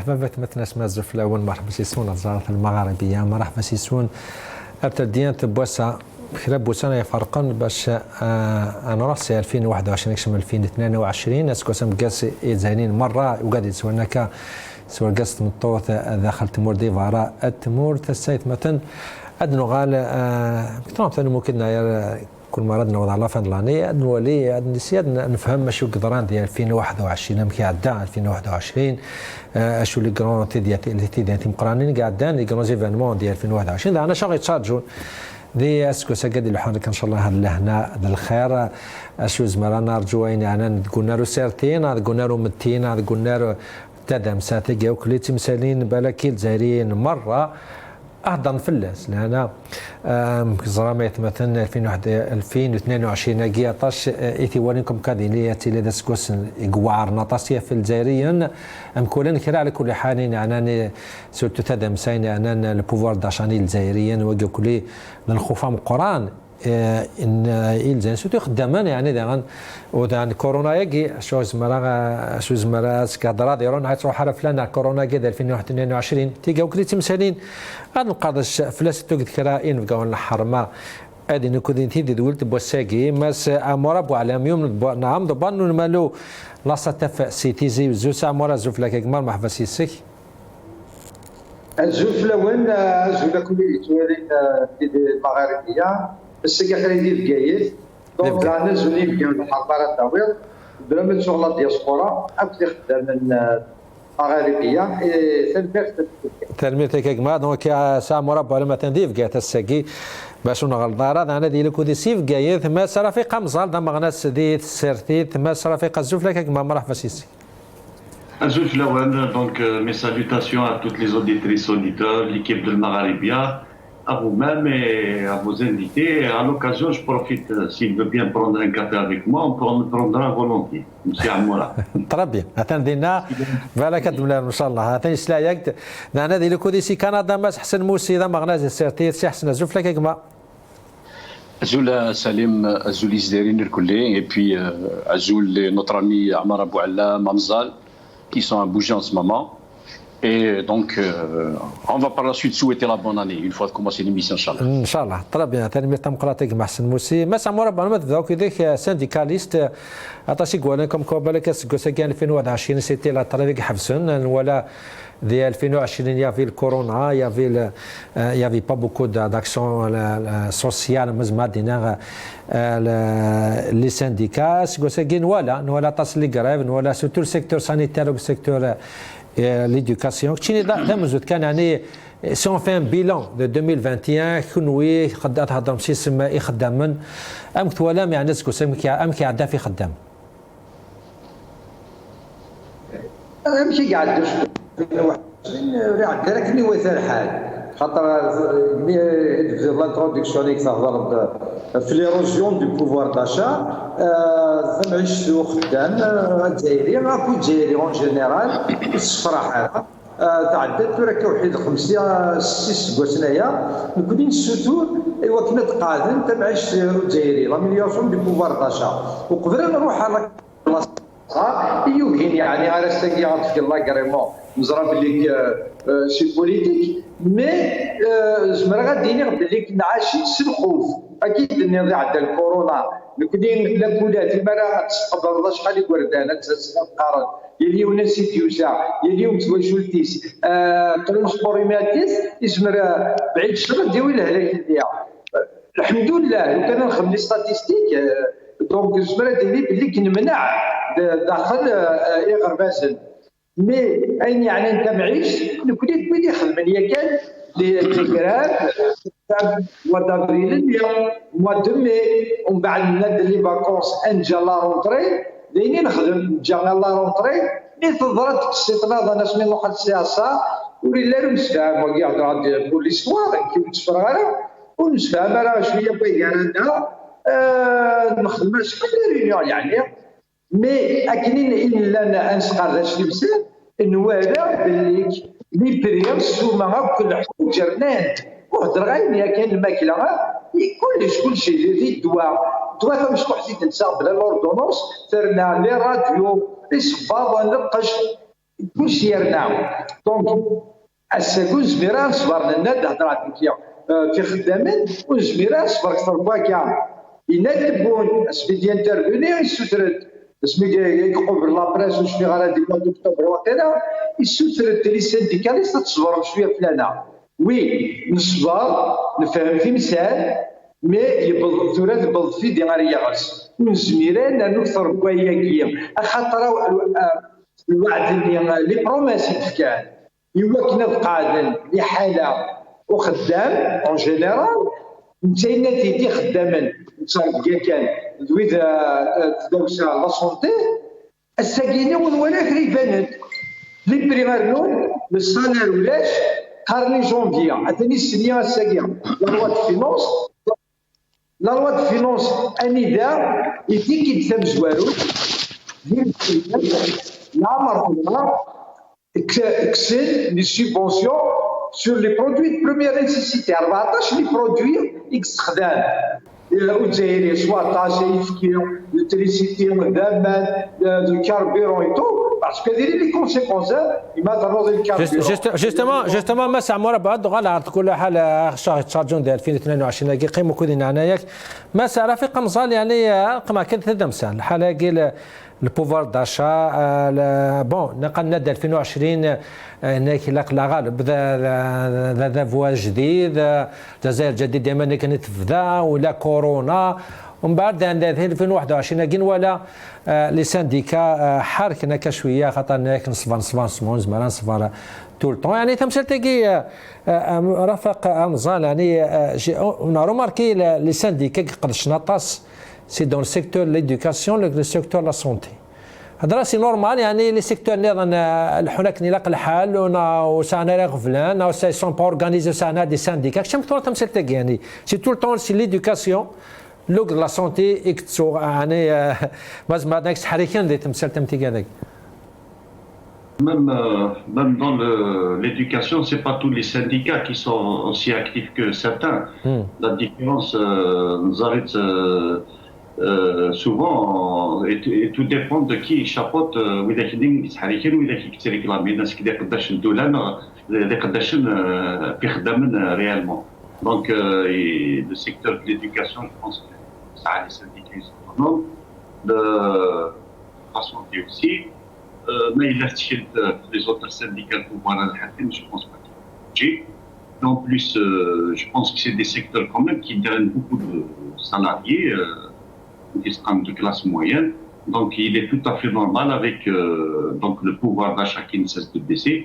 مرحبا بك مثلا مازال في الاول. مرحبا سيسون الزهرة المغاربيه. مرحبا سيسون ارتديان تبوسا خلال بوسانا يفرقن باش انا راسي 2021 كشم 2022 اسكو سم قاس زينين مره وقاعد يسونك سوى قاس مطوث داخل تمور ديفارا التمور تسيت مثلا ادنو غال مثلا ممكن كل مرة نوضع على فان لاني نولي نسيت نفهم ماشي قدران ديال 2021 مكي عدا 2021 اشو لي كرون تي ديال مقرانين قاعدين لي كرون ايفينمون ديال 2021 انا شغل تشارجون دي اسكو سكاد لحالك ان شاء الله هاد لهنا هذا الخير اشو زمرا نرجو انا قلنا له سيرتين قلنا له متين قلنا له تدم ساتيكا وكلي تمثالين بالكيل زايرين مره اهضن فلاس لهنا زراميت مثلا 2022 كيطاش ايتي ولينكم كاديليه تي داسكوس يقوار نطاسيه في الجزائريين ام كولن كرا على كل حال يعني سورتو تدم ساين انا البوفوار داشاني الجزائريين وكلي للخوفه من القران ان الزين سورتو خدامان يعني دان ودان كورونا يجي شو زمرا سكادرا ديرون هتروح على فلان كورونا كي 2022 تيجا وكلي تمثالين هذا القادش فلاس توقد كراين بقاون الحرمه ادي نكون تيدي دولت بوساكي ماس امورا بو على يوم نعم ضبانو مالو لا ستف سيتيزي زو سامورا زوف لك كمال محفا سيسك الزوف الاول زوف كلي توالين المغاربيه السكه خليدي الكايس دونك انا زوني بقاو الحضاره الطويل برامج شغل الدياسبورا اكثر خدام من مغاربيه تلميذك كما دونك ساعه مربع لما تنديف قالت الساكي باش نغلطار انا ديال كودي سيف قايث ما صرافيق مزال دم غناس ديت سيرتيت ما صرافيق الزوف لك كما مرحبا سيسي الزوف الاول دونك مي سالوتاسيون ا توت لي اوديتريس اوديتور ليكيب دو المغاربيه à vous-même et à vos invités. À l'occasion, je profite, s'il veut bien prendre un café avec moi, on prendra volontiers. Monsieur Amoura. Très bien. Attendez-nous. Voilà que nous allons, Inch'Allah. Attendez, c'est là que nous avons dit le code ici Canada, mais Hassan Moussi, dans Maghnaz, c'est Hassan Azouf, là, quelque part. Azoul Salim, Azoul Isderine, et puis Azoul, notre ami Amar Abou Allah, Mamzal, qui sont à bouger en ce moment. Et donc, on va par la suite souhaiter la bonne année, une fois de commencer l'émission, Inch'Allah. Inch'Allah, très bien. Tellement démocratique, Hassan Moussi. Mais ça m'a pas dit que syndicaliste, attaché comme Kobalek, que c'est qu'en 2021, c'était la traversée Hafsun, voilà. Dès 2020, il y avait le corona, il y avait pas beaucoup d'actions sociales, les syndicats, c'est que voilà, tas les grèves, voilà, surtout le secteur sanitaire, le secteur l'éducation. Si on fait un bilan de 2021, كنوي خدات هضم سيسم يخدمن ام كتولا مع الناس كوسم ام كيعدا في خدام امشي قاعد راه لكني وثال حال خاطر لانترودكسيون اللي تهضر في لي روجيون دو بوفوار داشا نعيش خدام الجزائري ماكو جزائري اون جينيرال الصراحه تعدت راك وحيد 5 6 سوايع هنايا نكونين سوتور ايوا كنا تقادم تبعش الجزائري لا مليون دو بوفوار داشا وقبل نروح على يمكن يعني على استنقي عطيك الله كريمون نزرى بلي سي بوليتيك مي زمرا غاديني بلي كنا عايشين الخوف اكيد اني عدا الكورونا نكونين لاكولات المرا تقبل شحال وردانه تقارن يلي ونسيت يوسع يلي وتواشلتيس ترونسبوريماتيس يزمر بعيد الشر ديوي الهلاك ديالها الحمد لله لو كان نخدم لي ستاتيستيك دونك زمرا ديالي بلي كنمنع داخل غربازل مي اين يعني انت معيش نكوني تبدي خدمني كان لي كراف موا دافريل موا دو مي ومن بعد ناد لي فاكونس انجا لا رونطري لاني نخدم جا لا رونطري مي تضرت استطناض انا سمي واحد السياسه ولي لا مسفهم وكاع عند بوليسوار كي تفرغ ونسفهم راه شويه بغي عندنا نخدم شحال ريونيون يعني مي اكنين الا انسقر ذا شي بزاف نوالا بليك لي بريمس هما كل حكم جرنان وهضر غير ملي كاين الماكله كلشي اللي الدواء مش وحدي تنسى بلا لوردونونس ثرنا لي راديو لي صباط نقش كلشي يرناو دونك السكون زميران صبر لنا هضرات في خدامين وزميران صبر اكثر باكا ينادبون اسمي ديال انترفوني يسوترد اسمي يقبر لا بريس وشني غادي يقول دكتور وقيلا يسوترد لي سينديكاليست تصبر شويه فلانا وي نصبر نفهم في مثال مي يبلض ثورات يبلض في ديال يغرس ونزميران نكثر بواياكيا خاطر الوعد لي بروميس يتفكان يوكنا القادم لحاله وخدام اون جينيرال نتاينا تيدي خداما نتا كان دويد تدوسا لا سونتي الساكينه ولا كريبانت لي بريمارنون السالير ولاش قرني جونفيا عطاني السنيه الساكيه لا لوا دو فينونس لا لوا دو فينونس انذا يدي كيتساب زوارو ديال لا مرحبا اكسل لي سوبونسيون sur les produits de première nécessité 14 les produits استخدام والجزائري سواء طاسي الكتريسيتي الدابان الكاربيرون اي تو باسكو دايرين لي كونسيكونس يمثلوا الكاربيرون جوستومون ما ساعه مورا بعد غالا كل حاله شهر تشارجون ديال 2022 قيموا كودين عناياك ما ساعه رفيق مزال يعني قما كانت تدمسان الحاله قيل البوفوار داشا بون نقلنا 2020 هناك لا غالب ذا فوا جديد الجزائر جديد دائما كانت تفدا ولا كورونا ومن بعد 2021 كاين ولا لي سانديكا حركنا كشويه خاطر نصفر زعما نصفر طول الطون يعني تمثل تلقي رفق امزال يعني اون روماركي لي سانديكا قدش نطاس سي دون سيكتور ليدوكاسيون لو سيكتور لا سونتي هذا سي نورمال يعني لي سيكتور نظن هناك نلاقي الحال وسانا غفلان او سي سون با اورغانيزي سانا دي سانديكا كشم طول تمثل تلقي يعني سي طول الطون سي ليدوكاسيون لوك لا سونتي اكتسو يعني مازال ما داكش حريكان اللي تمثل تمتي هذاك Même dans l'éducation, ce n'est pas tous les syndicats qui sont aussi actifs que certains. La différence nous arrête souvent, et tout dépend de qui chapeaute, ou de qui réclame, réellement. Donc, le secteur de l'éducation, je pense que ça a les syndicats autonomes, de la santé aussi. Mais il a les autres syndicats pour pouvoir le je pense pas qu'il y en plus, je pense que c'est des secteurs quand même qui drainent beaucoup de salariés, qui sont de classe moyenne. Donc il est tout à fait normal avec donc le pouvoir d'achat qui ne cesse de baisser,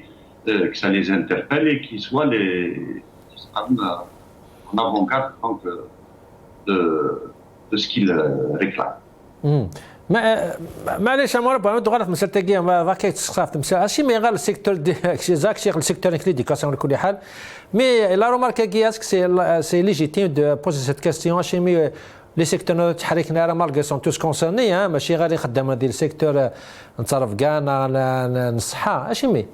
que ça les interpelle et qu'ils soient qui sont en avant-garde donc, de ce qu'ils réclament. معليش انا ربما غلط مسألة تاكيا ما ذاك تسخاف مسألة هادشي مي غير السيكتور زاك شي السيكتور ليديكاسيون على كل حال مي لا رومارك كياسك سي ليجيتيم دو بوزي سيت كاستيون هادشي مي لي سيكتور تحريكنا راه مالغي سون توس كونسيرني ماشي غير خدام هذا السيكتور نتصرف كاع نصحى هادشي مي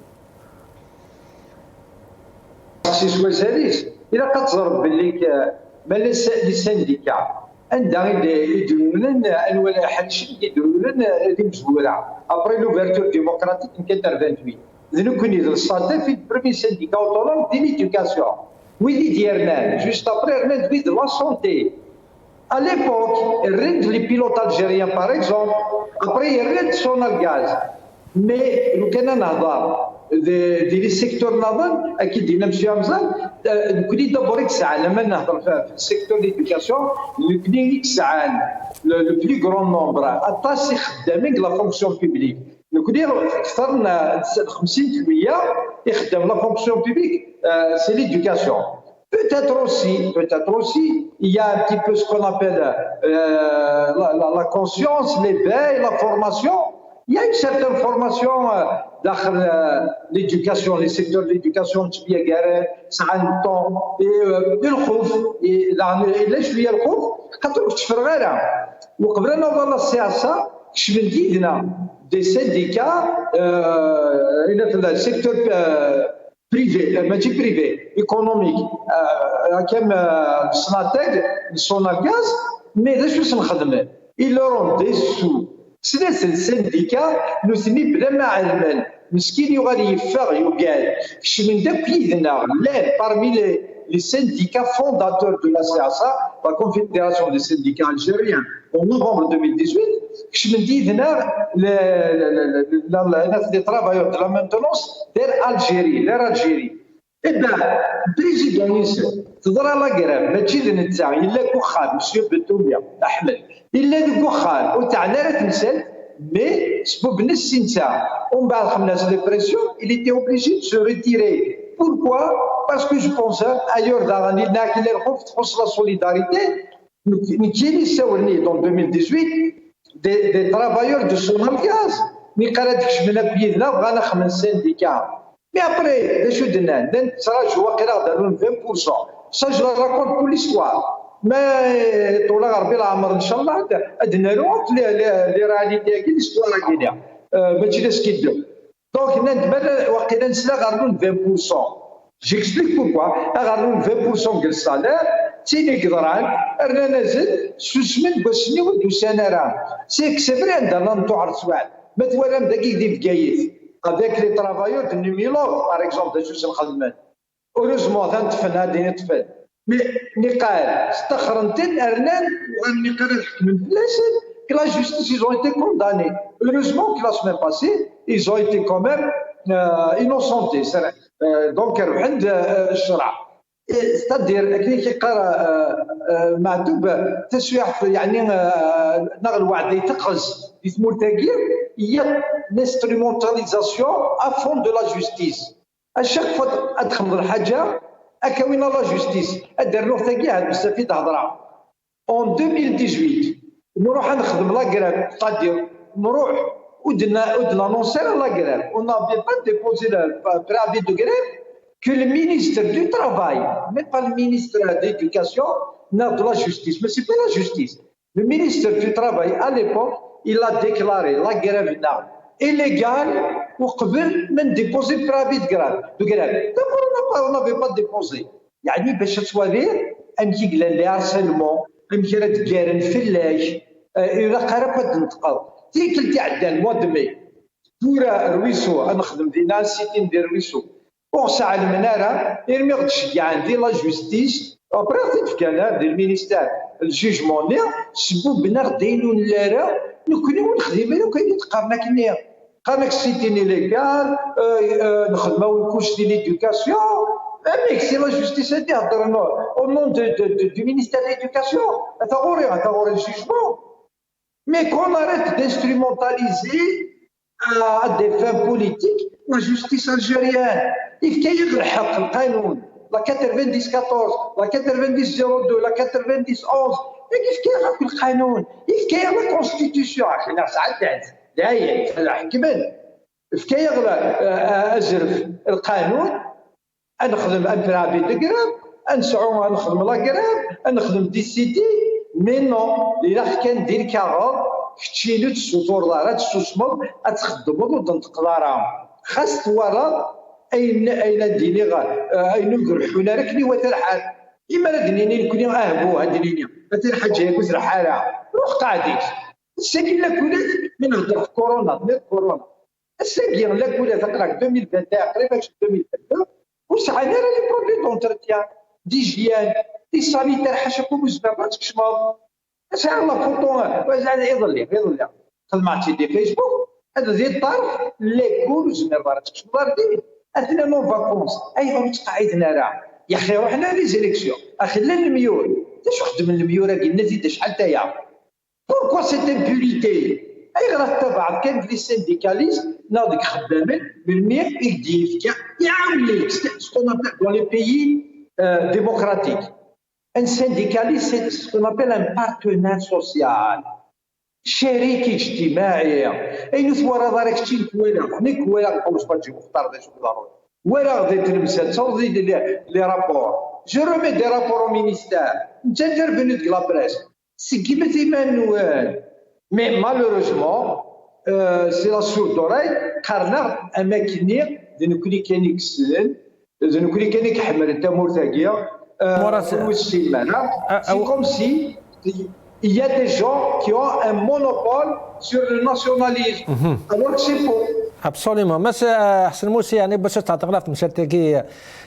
سي سوازاليس الا كتزرب باللي ما لي سانديكا عندها يديرون انواع حلش يديرون هذه مزوره ابري لوفرتور ديموكراتيك ان 88 ذنو كوني الصاد في بريمي سانديكا اوتونوم دي ليدوكاسيون ويلي ديالنا جوست ابري رنا دوي دو لا سونتي à l'époque الرد لي بيلوت الجيريان باغ اكزومبل ابري الرد سونال غاز مي لو كان نهضر دي لي سيكتور نظن اكيد دينا مسيو مزال نكوني دابور ساعه لما نهضر في السيكتور ليدوكاسيون نكوني ساعه لو بلي غران نومبر اطاسي خدامين لا فونكسيون بوبليك نكوني اكثر من 50% يخدم لا فونكسيون بوبليك سي ليدوكاسيون Peut-être aussi, il y a un petit peu ce qu'on appelle la conscience, l'éveil, la formation. Il y a une certaine formation dans l'éducation, les secteurs de l'éducation, ça a un temps, et le خوف, ليش لي الخوف؟ خاطر كنت في الغالة وقبل نوضل للسياسة كشف لدينا دي سينديكا في السيكتور بريفي ماشي بريفي ايكونوميك كم الصناعات الصونا غاز مي واش نخدم ils leur ont des sous سلاسل سنديكا نثني بلا ما علمان مسكين يغالي يفاغ يوكال كش من داك يدنا لا parmi les syndicats fondateurs de la CSA, la Confédération des syndicats algériens, en novembre 2018, كش من يدنا les travailleurs de la maintenance d'Algérie. Eh bien, président Youssef, تضرى لا كراب ما تجي لنا إلا كوخان مسيو بتوبيا أحمد إلا كوخان وتاعنا راه تمثال مي سبب نسي نتاع ومن بعد خمس دي بريسيون il était obligé de se retirer. Pourquoi? Parce que je pense ailleurs dans l'année qu'il est France la solidarité نكيني ساورني dans 2018 des travailleurs de Sonalgaz مي قراتكش من بيدنا بغانا خمس سنديكا. Mais après, les choses de Nand, ça je vois qu'elle a donné 20%. Ça, je la raconte pour l'histoire. Mais, tout le monde, Inch'Allah, les réalités, l'histoire qui est là. Mais tu laisses ce qu'il dit. Donc, Nand, a donné 20%. J'explique pourquoi. Elle a donné 20% de salaire. C'est les grands. Elle a donné 6 بسني ودوسانرا. C'est vrai, dans l'entour sual. Mais tu vois, là, دقيق دي بقايف. Avec les travailleurs de Numilo, par exemple, de Jus al-Khadman. Heureusement, mais que la justice, ils ont été condamnés. Heureusement que la semaine passée, ils ont été quand même innocentés. Donc, c'est-à-dire, معتوب تسويح يعني نغل وعد يتقز يثمر تاجير هي l'instrumentalisation à fond de la justice. À chaque fois أدخل الحاجة أكوين la justice أدير له تاجي هاد بزاف تهضرة. En 2018 نروح نخدم لا غراب c'est-à-dire نروح ودنا نونسير لا غراب. On n'avait pas déposé le préavis de grève que le ministre du Travail, mais pas le ministre de l'Éducation, n'a de la justice. Mais c'est pas la justice. Le ministre du Travail, à l'époque, il a déclaré la grève illégale pour même déposer le préavis de grève. D'abord, on n'avait pas déposé. يعني باش تصوير امشي قال لي harcèlement امشي راه تقارن فلاش الى قرب تنتقل تيكل عدى الموا دو مي دورا رويسو نخدم دينا سيتي ندير رويسو وساعة المنارة يرمي غتشجع عندي لا جوستيس ابري تفكانا ديال المينيستير الجوجمون نيا سبو بنا غداينو نلارا نكونو نخدم انا وكاين تقارنا كنيا قارناك سيتيني ليغال نخدمو الكوش ديال ليدوكاسيون ميك سي لا جوستيس هادي هضرنا او نون دو مينيستير ليدوكاسيون تاغوري الجوجمون مي كون اريت دانسترومونتاليزي à des fins politiques la justice algérienne. Il y a le حق القانون la 90-14 la 90-02 la 90-11 كيف كاين القانون كيف كاين لا كونستيتيسيون حنا ساعات داير في الحكمه كيف كاين ازرف القانون نخدم برافي دو غراب نسعو نخدم لا غراب نخدم دي سيتي مي نو الا كان دير كاغور كتشيلو تسوطور دارات تسوسمض تخدمو وتنتقدارهم خاص تورا اين ديني اين نقرحونا ركني وترحال إما ردنيني نكوني أهبو هدنيني مثلا حاجة يكوز رحالة روح قاعديش الساكن لكولا من هضر في كورونا من كورونا الساكن لكولا تقراك 2021 قريبا 2022 وسعنا راه لي بروبلي دونترتيان ديجيان دي سانيتير حاشاكو مزبابات كشماض ساعة الله فوطون وزعنا يظل خدماتي دي فيسبوك هذا زي الطرف لي كولز مرات كشماض دي أثناء نو فاكونس أيضا متقاعدنا راه يا اخي روحنا لي زيليكسيون اخي لا الميول باش خدم الميول قلنا زيد شحال تايا بوركوا سيت امبوريتي اي غير تبع كان في سينديكاليست ناضيك خدامين بالمية يدير يعاون ليك سكون ابل دون لي بيي ديموكراتيك ان سينديكاليست سي سكون ابل ان بارتنير سوسيال شريك اجتماعي اي ثوره دارك شي كوالا حنا كوالا نقولوا باش تجي مختار باش ضروري ولا غادي تلمسها تصوضي لي رابور جو رومي دي رابور او مينيستير انت تربني ديك لا بريس سي كيما تيمانوال مي مالوروزمون سي لا سور دوراي قارنا اماكن نكوني كاين كسلن نكوني كاين كحمر انت مورتاكيا والسيمانه سي كوم سي il y a des gens qui ont un monopole sur le nationalisme. Alors que c'est faux. ابسوليومون مس حسن موسي يعني باش تعتقلات مشاتكي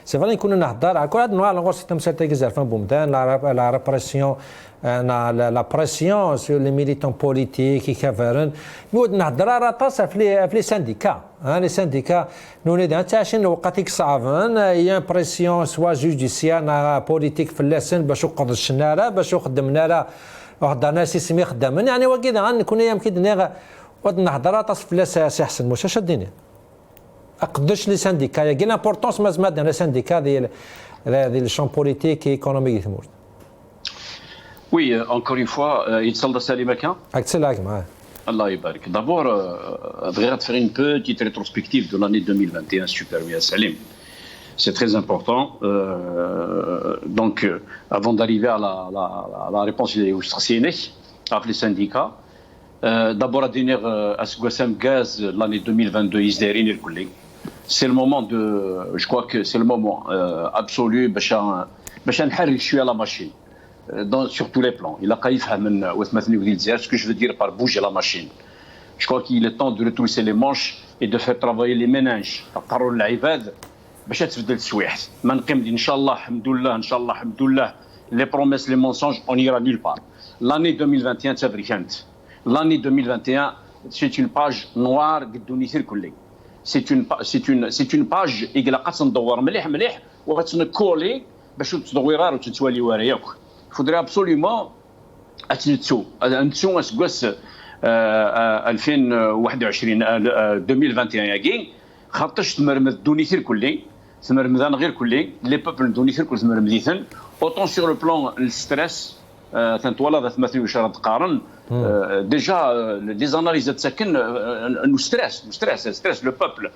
سي فري كنا نهضر على كل هاد النوع لغوص مشاتكي زعفان بومدان لا ريبرسيون لا بريسيون سور لي ميليتون بوليتيك كافرن نود نهضر على طاسه في لي سانديكا لي سانديكا نولي تاعشن وقتك صعبان هي بريسيون سوا جوديسيال بوليتيك في اللسن باش يقض الشناره باش يخدمنا لا واحد ناس يسمي خدامن يعني وكذا غنكون يمكن نهضر تصف لا سي حسن موسى شديني اقدش لي سانديكا يا كي لامبورطونس مازال لي سانديكا ديال لي شون بوليتيك ايكونوميك ثمور. Oui, encore une fois, يتصل سليمة كان. اكسلاك معاه. Allah يبارك. D'abord, de faire une petite rétrospective de l'année 2021, super bien Salim. C'est très important. Donc, avant d'arriver à la réponse des avec les syndicats, d'abord à donner à ce Gwassam Gaz l'année 2022, c'est le moment je crois que c'est le moment absolu, Bachan Harry, je suis à la machine. Sur tous les plans. Il a ce que je veux dire par bouger la machine. Je crois qu'il est temps de retrousser les manches et de faire travailler les méninges. Parole l'Aïbad, les promesses, les mensonges, on n'ira nulle part. L'année 2021, c'est vrai. L'année 2021, c'est une page noire. C'est une page et il faudrait absolument أتنتسو 2021 ياكي خاطرش تمرمد دونيثير كلي تمرمدان غير كلي لي بوبل دونيثير كل تمرمديثن اوتون سور لو بلان الستريس تنتوالا ذات مثل وشرا تقارن ديجا لي زاناليز تسكن نو ستريس لو بوبل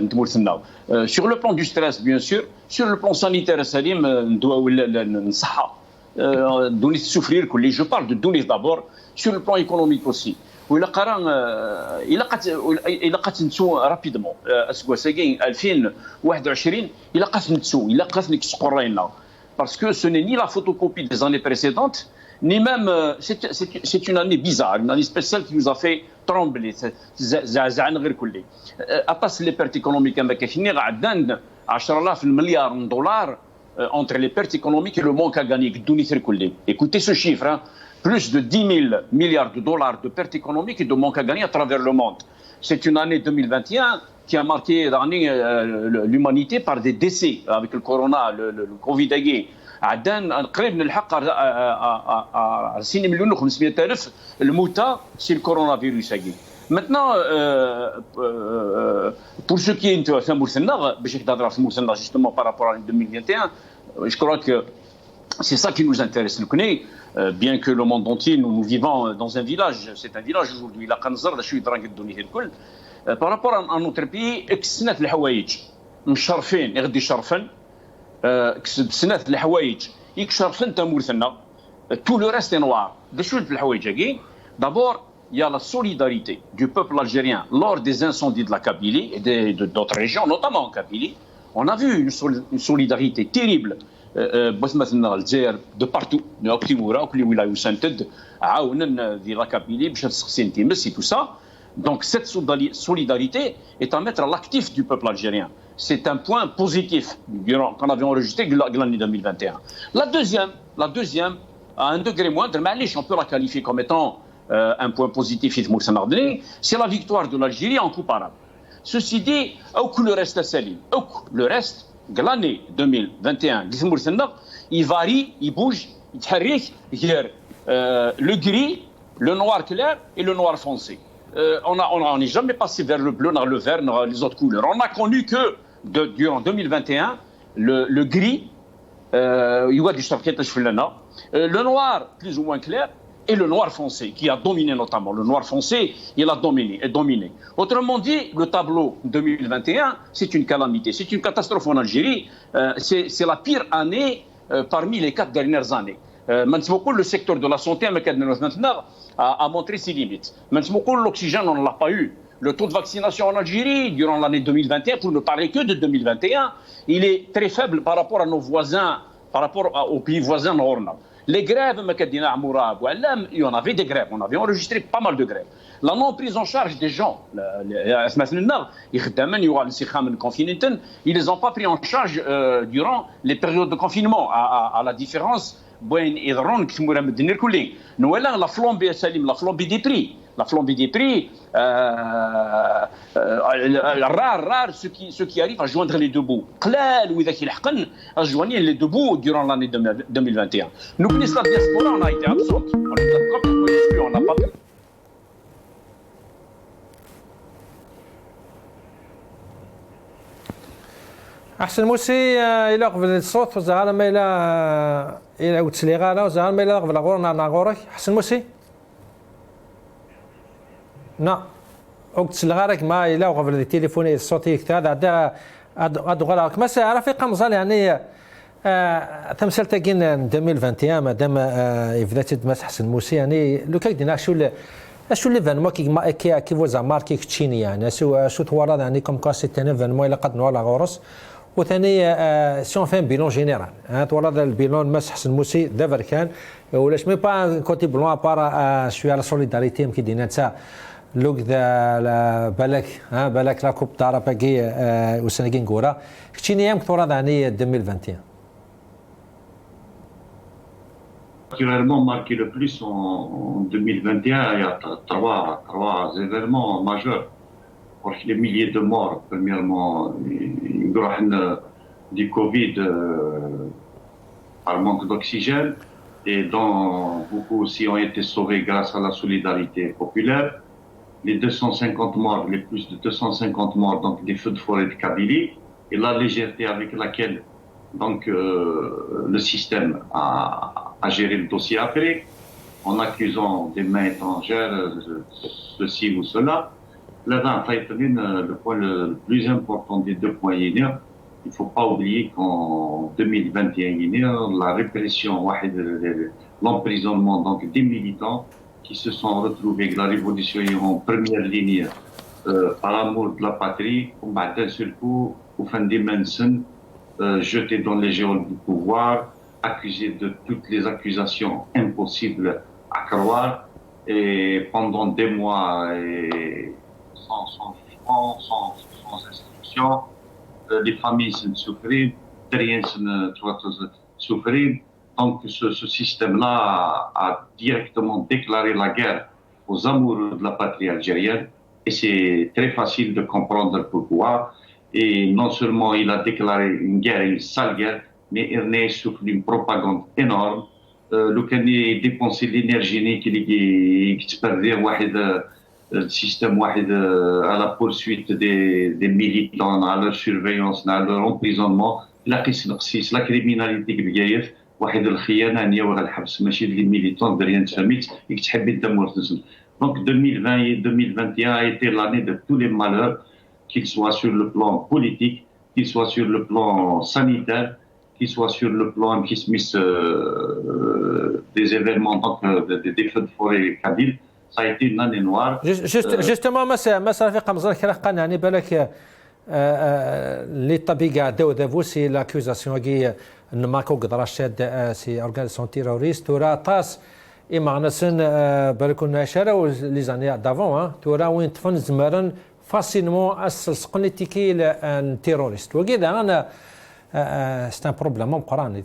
نتمرثنا sur le plan du stress bien sûr sur le plan sanitaire سليم ندواو الصحه دونيث سوفرير كلي جو بارل دو دونيث دابور sur le plan économique aussi وإلا قرا إلا قات نتسو رابيدمون اسكواساكين 2021 إلا قات نتسو إلا قات نكسقرينا parce que ce n'est ni la photocopie des années précédentes ni même c'est une année bizarre, une année spéciale qui nous a fait trembler زعزعنا غير كلي أطاس les pertes économiques كاينين غعدان 10,000 مليار دولار entre les pertes économiques et le manque à gagner. Écoutez ce chiffre, hein, plus de 10 000 milliards de dollars de pertes économiques et de manque à gagner à travers le monde. C'est une année 2021 qui a marqué l'humanité par des décès avec le corona, le Covid. قريب نلحق 6,500,000 الموتى سي الكورونا فيروس. Maintenant, pour ce qui est justement par rapport à l'année 2021, je crois que c'est ça qui nous intéresse. Nous connaissons, bien que le monde entier, nous vivons dans un village, c'est un village aujourd'hui, par rapport à notre pays, كسنات الحوايج مشرفين يغدي شرفن كسنات الحوايج يكشرفن تمورثنا tout le reste est noir. D'abord, il y a la solidarité du peuple algérien lors des incendies de la Kabylie et d'autres régions, notamment en Kabylie. On a vu une solidarité terrible de partout. Et tout ça. Donc cette solidarité est à mettre à l'actif du peuple algérien. C'est un point positif qu'on avait enregistré l'année 2021. La deuxième, à un degré moindre, on peut la qualifier comme étant un point positif, c'est la victoire de l'Algérie en Coupe arabe. Ceci dit, le reste est salim. Le reste, l'année 2021, il varie, il bouge, il تحرك le gris, le noir clair et le noir foncé. On n'est jamais passé vers le bleu, vers le vert, vers les autres couleurs. On n'a connu que durant 2021 le gris, le noir plus ou moins clair et le noir foncé qui a dominé notamment. Le noir foncé, il a dominé. Autrement dit, le tableau 2021, c'est une calamité, c'est une catastrophe en Algérie. C'est la pire année parmi les 4 dernières années. Le secteur de la santé a montré ses limites. L'oxygène, on ne l'a pas eu. Le taux de vaccination en Algérie, durant l'année 2021, pour ne parler que de 2021, il est très faible par rapport à nos voisins, par rapport aux pays voisins. Les grèves, il y en avait des grèves, on avait enregistré pas mal de grèves. La non prise en charge des gens, ils les ont pas pris en charge durant les périodes de confinement, à la différence. La flambée des prix. La flambée des prix, rare ceux qui arrivent à joindre les deux bouts. À joindre les deux bouts durant l'année 2021. N'oubliez pas la diaspora, on a été absente. On les a complètement exclus, on n'a pas pu. أحسن موسي إلى قبل الصوت وزعل ما إلى وتسليغالا وزعل ما إلى قبل غورنا ناغورك أحسن موسي نا وقت سلغارك ما إلى قبل التليفون الصوتي كذا هذا أدغالك ما سيعرف قمصال يعني تمثل تاكين 2021 مادام إفدات ما حسن موسي يعني لو كان دينا شو ليفينمون كي فوزا ماركي كتشيني يعني شو توارد يعني كوم كاسي تاني ليفينمون إلا قد نوالا غورس وثاني سي اون فان بيلون جينيرال توارد البيلون ماس حسن موسي دافر كان ولاش مي با كوتي بلون بارا شويه على سوليداريتي كي دينا تاع لوك ذا بالك لا كوب تاع باكي وسنكين كورا كتشيني يام توارد يعني 2021 Particulièrement marqué le plus en 2021, il y a trois événements majeurs. Pour les milliers de morts, premièrement, du Covid par manque d'oxygène, et dont beaucoup aussi ont été sauvés grâce à la solidarité populaire. Les 250 morts, les plus de 250 morts, donc des feux de forêt de Kabylie, et la légèreté avec laquelle donc, le système a géré le dossier après, en accusant des mains étrangères, ceci ou cela. Là, le point le plus important des deux points, il ne faut pas oublier qu'en 2021, la répression, l'emprisonnement donc, des militants qui se sont retrouvés avec la révolution en première ligne par amour de la patrie, d'un seul coup, au fin des Manson, jetés dans les géoles du pouvoir, accusés de toutes les accusations impossibles à croire, et pendant des mois, et sans jugement, sans instruction, les familles se souffrent, rien ne souffrir. Donc ce système-là a directement déclaré la guerre aux amoureux de la patrie algérienne, et c'est très facile de comprendre pourquoi. Et non seulement il a déclaré une guerre, une sale guerre, mais il est sous une propagande énorme. Le Kanye dépensé l'énergie qui se perdait le système à la poursuite des militants, à leur surveillance, à leur emprisonnement. La criminalité qui est واحد الخيانة ولا الحبس ماشي les militants de rien de famille et qui تحب الدم. Donc 2020 et 2021 a été l'année de tous les malheurs, qu'ils soient sur le plan politique, qu'ils soient sur le plan sanitaire, qu'ils soient sur le plan des événements, donc des feux de forêt Kabyle. Ça a été une année noire. Justement, ما صار قمصان كرقان يعني بالك اللي طبيعة داو سي لاكوزاسيون كي نماكو قدر شاد سي اورغانيزاسيون تيروريست ورا طاس إما نسن بالكون شراو لي زاني دافون تورا وين تفن زمرن فاسينمون السقني تيكي التيروريست وكذا انا c'est un problème مقران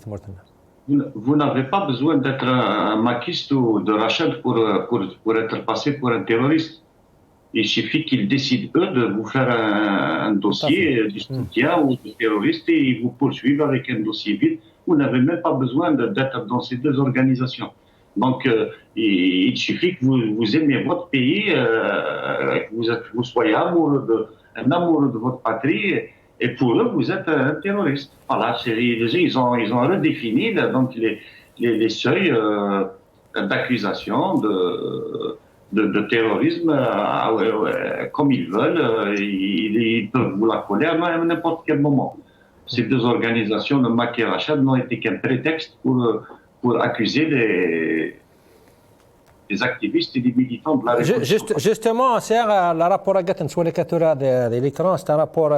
Vous n'avez pas besoin d'être un maquiste ou de Rachid pour être passé pour un terroriste. Il suffit qu'ils décident, eux, de vous faire un dossier de soutien ou de terroriste et ils vous poursuivent avec un dossier vide. Vous n'avez même pas besoin d'être dans ces deux organisations. Donc, il suffit que vous aimiez votre pays, que vous soyez amoureux de votre patrie. Et pour eux, vous êtes un terroriste. Voilà, ils ont redéfini donc les seuils d'accusation de terrorisme comme ils veulent. Ils peuvent vous la coller à n'importe quel moment. Ces deux organisations, le MAC et Rachad, n'ont été qu'un prétexte pour accuser les activistes et les militants de la Révolution. Justement, c'est le rapport sur les captures de l'écran, c'est un rapport,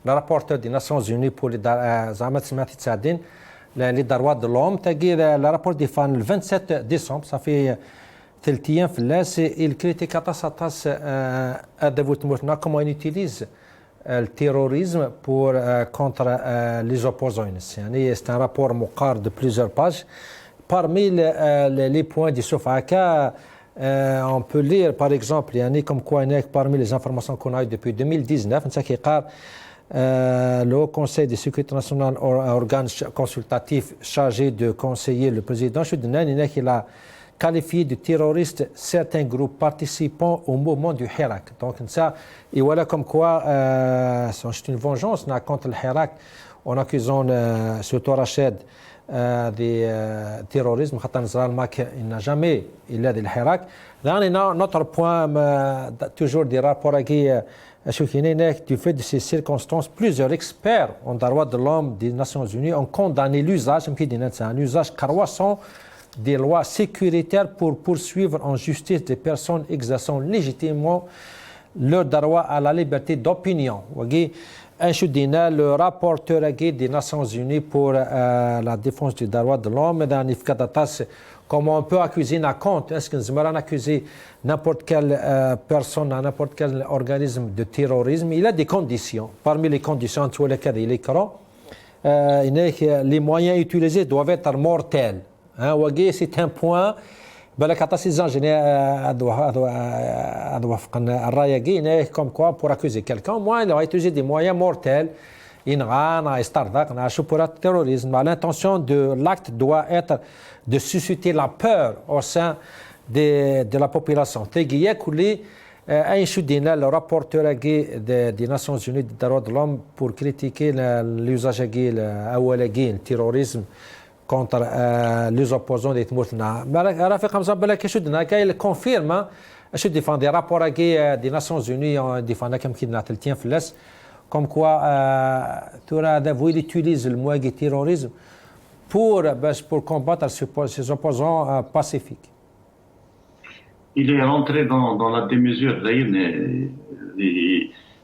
le rapporteur des Nations Unies pour les Zamat Simati Tsadin, les droits de l'homme. Le rapport défend le 27 décembre, ça fait 3 أيام في اللاس. Il critique comment on utilise le terrorisme pour contre les opposants. C'est un rapport مقار de plusieurs pages. Parmi les points du Sofaka, on peut lire par exemple, comme quoi parmi les informations qu'on a eues depuis 2019, le Haut Conseil de sécurité nationale, organe consultatif chargé de conseiller le président, il a qualifié de terroristes certains groupes participants au mouvement du Hirak. Donc ça, et voilà comme quoi c'est une vengeance contre le Hirak en accusant surtout Rachid de terrorisme. Il n'a jamais il a de l'Hirak. Notre point, toujours des rapports du fait de ces circonstances, plusieurs experts en droits de l'homme des Nations Unies ont condamné l'usage, un usage croissant des lois sécuritaires pour poursuivre en justice des personnes exerçant légitimement leur droit à la liberté d'opinion. Le rapporteur des Nations Unies pour la défense des droits de l'homme, comment on peut accuser est-ce qu'on peut accuser n'importe quelle personne, n'importe quel organisme de terrorisme? Il a des conditions. Parmi les conditions, les moyens utilisés doivent être mortels. C'est un point. Comme quoi, pour accuser quelqu'un, il va utiliser des moyens mortels. Terrorisme. L'intention de l'acte doit être de susciter la peur au sein de la population. Le rapporteur des Nations Unies des droits de l'homme pour critiquer l'usage du terrorisme contre les opposants des Tmoutna. Il confirme des rapports des Nations Unies comme quoi il utilise le moyen du terrorisme pour combattre ses opposants pacifiques. Il est rentré dans la démesure.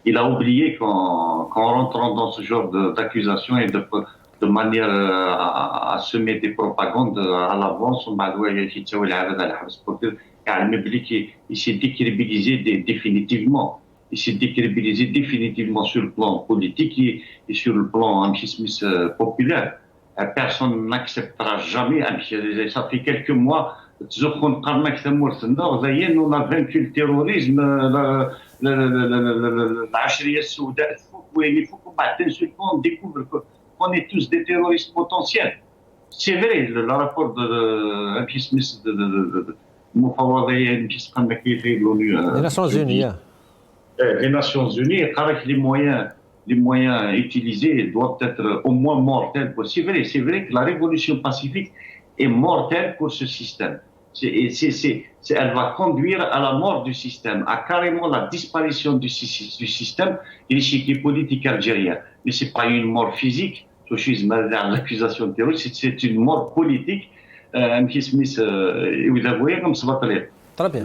Il a oublié qu'en rentrant dans ce genre d'accusation et de manière à semer des propagandes à l'avance, il s'est décrédibilisé définitivement. Il s'est décrédibilisé définitivement sur le plan politique et sur le plan anti-smith populaire. Personne n'acceptera jamais. Ça fait quelques mois, on a vaincu le terrorisme, il faut qu'on découvre qu'on est tous des terroristes potentiels. C'est vrai, le rapport de anti-smith de l'ONU. Les Nations Unies. Les Nations Unies, les moyens utilisés doivent être au moins mortels. C'est vrai que la révolution pacifique est mortelle pour ce système. Elle va conduire à la mort du système, à carrément la disparition du système et l'échiquier politique algérien. Mais ce n'est pas une mort physique, l'accusation de terrorisme, c'est une mort politique. Vous avouez comme ça va aller. Très bien.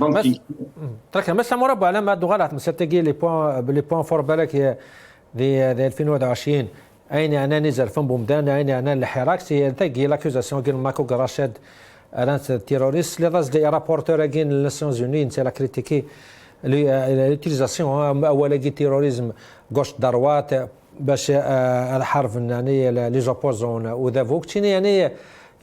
Très bien. Mais ça m'aura pas l'air de c'était les points forts بالك في 2021 أنا نزل فم بومدان أنا الحراك سي تاقي l'accusation قال ماكو راشد un terroriste. Les races des rapporteurs des Nations Unies, c'est la critiquer l'utilisation du terrorisme gauche-droite باش الحرب les opposants وذاك تشيني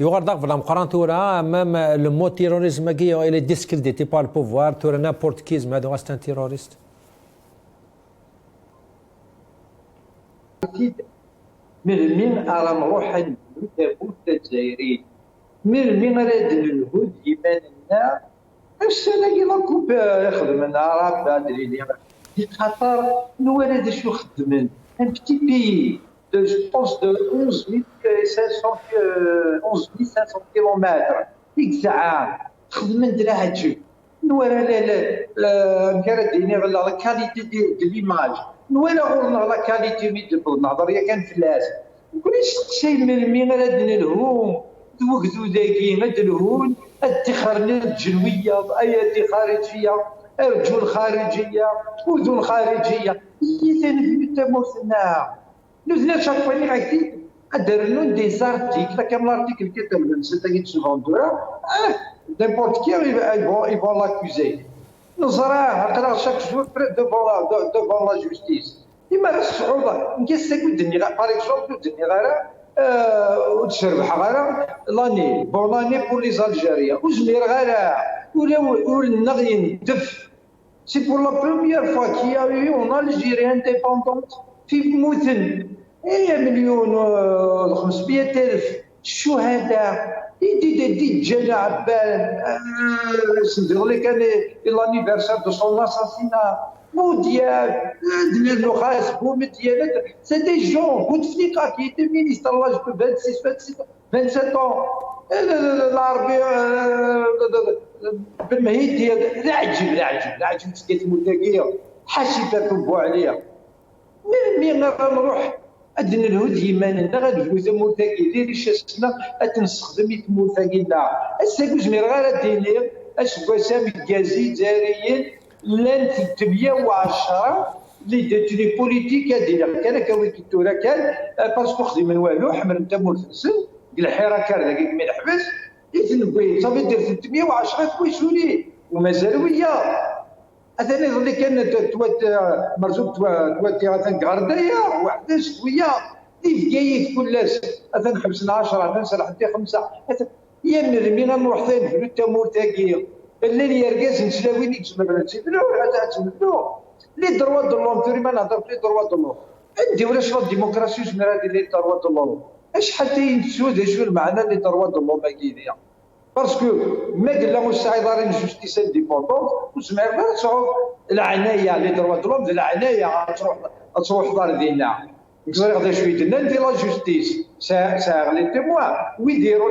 يغرد في المقارنة même le mot terrorisme il est discrédité par le pouvoir tu n'importe qui c'est un terroriste. من على نروح نبوت الجزائريين من راد الهود يباننا السنه كي كوب يخدم لنا راه بادري لي خاطر نوالد شو خدمن ان بتي بي de je pense de 11500 كيلومتر ديك الساعه خدمن دراهاتشي نورا لا كارديني لا كاليتي دي ليماج نورا غورنا لا كاليتي ميد بالنظر يا كان فلاس كلش شيء من مين راد نلهوم توكدو داكي مدلهون ادخرنا الجنويه ايادي خارجيه رجول خارجيه اذن خارجيه يتنفذ تموسنا نزلنا شافوني غادي داروا دي زارتيكل كامل لارتيكل كتب سيتاكي تسوفوندورا n'importe qui ils vont l'accuser. نزراه chaque jour devant la justice. يمارس الصعوبة نكيس تقول الدنيا باغ اكزومبل الدنيا غير وتشربح غير لاني بون لاني بور لي زالجيريان وزمير غير ولا النغي ندف. سي بور لا بروميير فوا كي ا اون الجيري انديبوندونت في موثن 1,500,000 الشهداء دي جانا عبان سندير لي كان لانيفرسير دو سون اساسينا موديال ديال خاص بوم ديالات سي دي جون بوتفليكا كي ايتي مينيستر لاج دو 27 ans العربي بالمهيد ديال لا عجب تسكيت متاكيه حاشي بو عليا مي غنروح أدنى الهود يماننا غادي موثاقي ديري شاسنا أتنستخدم يتموثاقينا أساكوز مير غير دينير أسكواسام الكازي جزائريين لان 810 لي ديتوني بوليتيك ديالها كان كويكي تورا كان باسكو خدم من والو حمل نتا مولفنسن الحيره كان داك من الحبس يتنبي صافي دير 310 كويسوني ومازال وياه هذا اللي كان مرزوق تواتي هذا غردايا وحده شويه اللي جايك كلاش هذا حبسنا 10 نسرح حتى 5 يا مرمينا نروح ثاني في التموتاكيه الليل يرقاس نسلاوي لي تسمى بلاتي بلا هذا تمدو لي دروا دو لوم توري ما نهضر في دروا دو لوم عندي ولا شنو الديمقراطيه جميل هذه لي دروا دو لوم اش حتى ينسود شنو المعنى لي دروا دو لوم هكذا باسكو ما قلنا واش دارين جوستيس انديبوندونت وسمع غير تصعب العنايه لي دروا دو لوم العنايه تروح دار ديالنا نقدر غدا شويه لنا ندير لا جوستيس ساغ لي تيموان ويديروا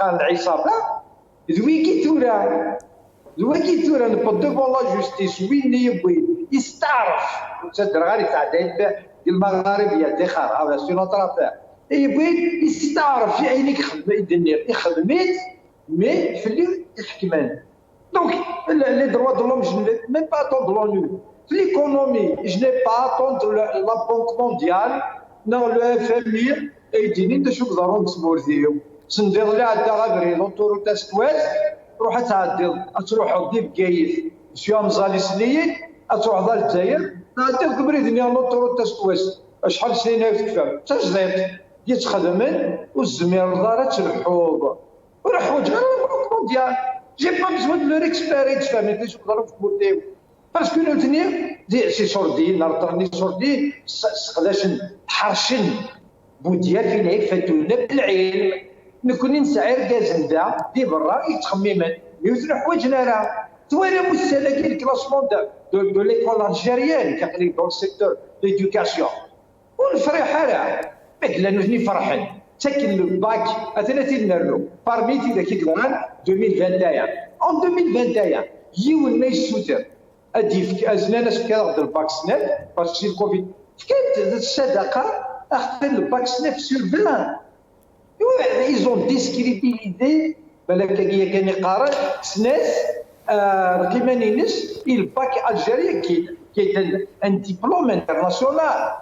قال العصابه ذويكي تورا نبط ديفون لا جوستيس وين يبغي يستعرف تصدر غير يتعدى ديال المغاربيه ديخر هذا سي نوتر افير يبغي يستعرف في عينيك الدنيا خدمت مي في اللي يحكمان دونك لي دروا دو لوم ميم با اتوند لونو في ليكونومي جو ني با اتوند لا بونك مونديال نو لو اف ام اي يديني دا شو نقدروا نسمورتيو سندير لها عندها غابري لونتورو تاع ستواز تروح تعدي تروح تضيف كايف شي مزالي سنين تروح دار الجزائر تعدي كبري دنيا لونتورو تاع ستواز شحال سنين تكفى تجديد يتخدمن والزمير دارت الحوض والحوض غير مونديال جي با بزوان دو ريكسبيري تفهمي كيفاش نقدروا نفوتيو باسكو نوتني دي سي سوردين نرطرني سوردين سقداش حرشن بوديال فين هيك فاتونا بالعلم نكون نسعى ركازندا دي برا يتخممن يوزن حوايجنا راه توالي مستلقي الكلاسمون دو ليكول الجيريان كاقلي دون سيكتور ليدوكاسيون والفرحه راه مثلا نجني فرحان تاكل الباك اثنتي نرلو بارميتي ذاك الكلام 2021 اون 2021 يون ما يسوتر ادي ازنا ناس كذا الفاكسينات باسكو الكوفيد كانت الصدقه اخذ الفاكسينات سور بلان ils ont discrédibilisé بالك هي كان يقارن سناس كيما نينس الباك الجيريا كي ان ديبلوم انترناسيونال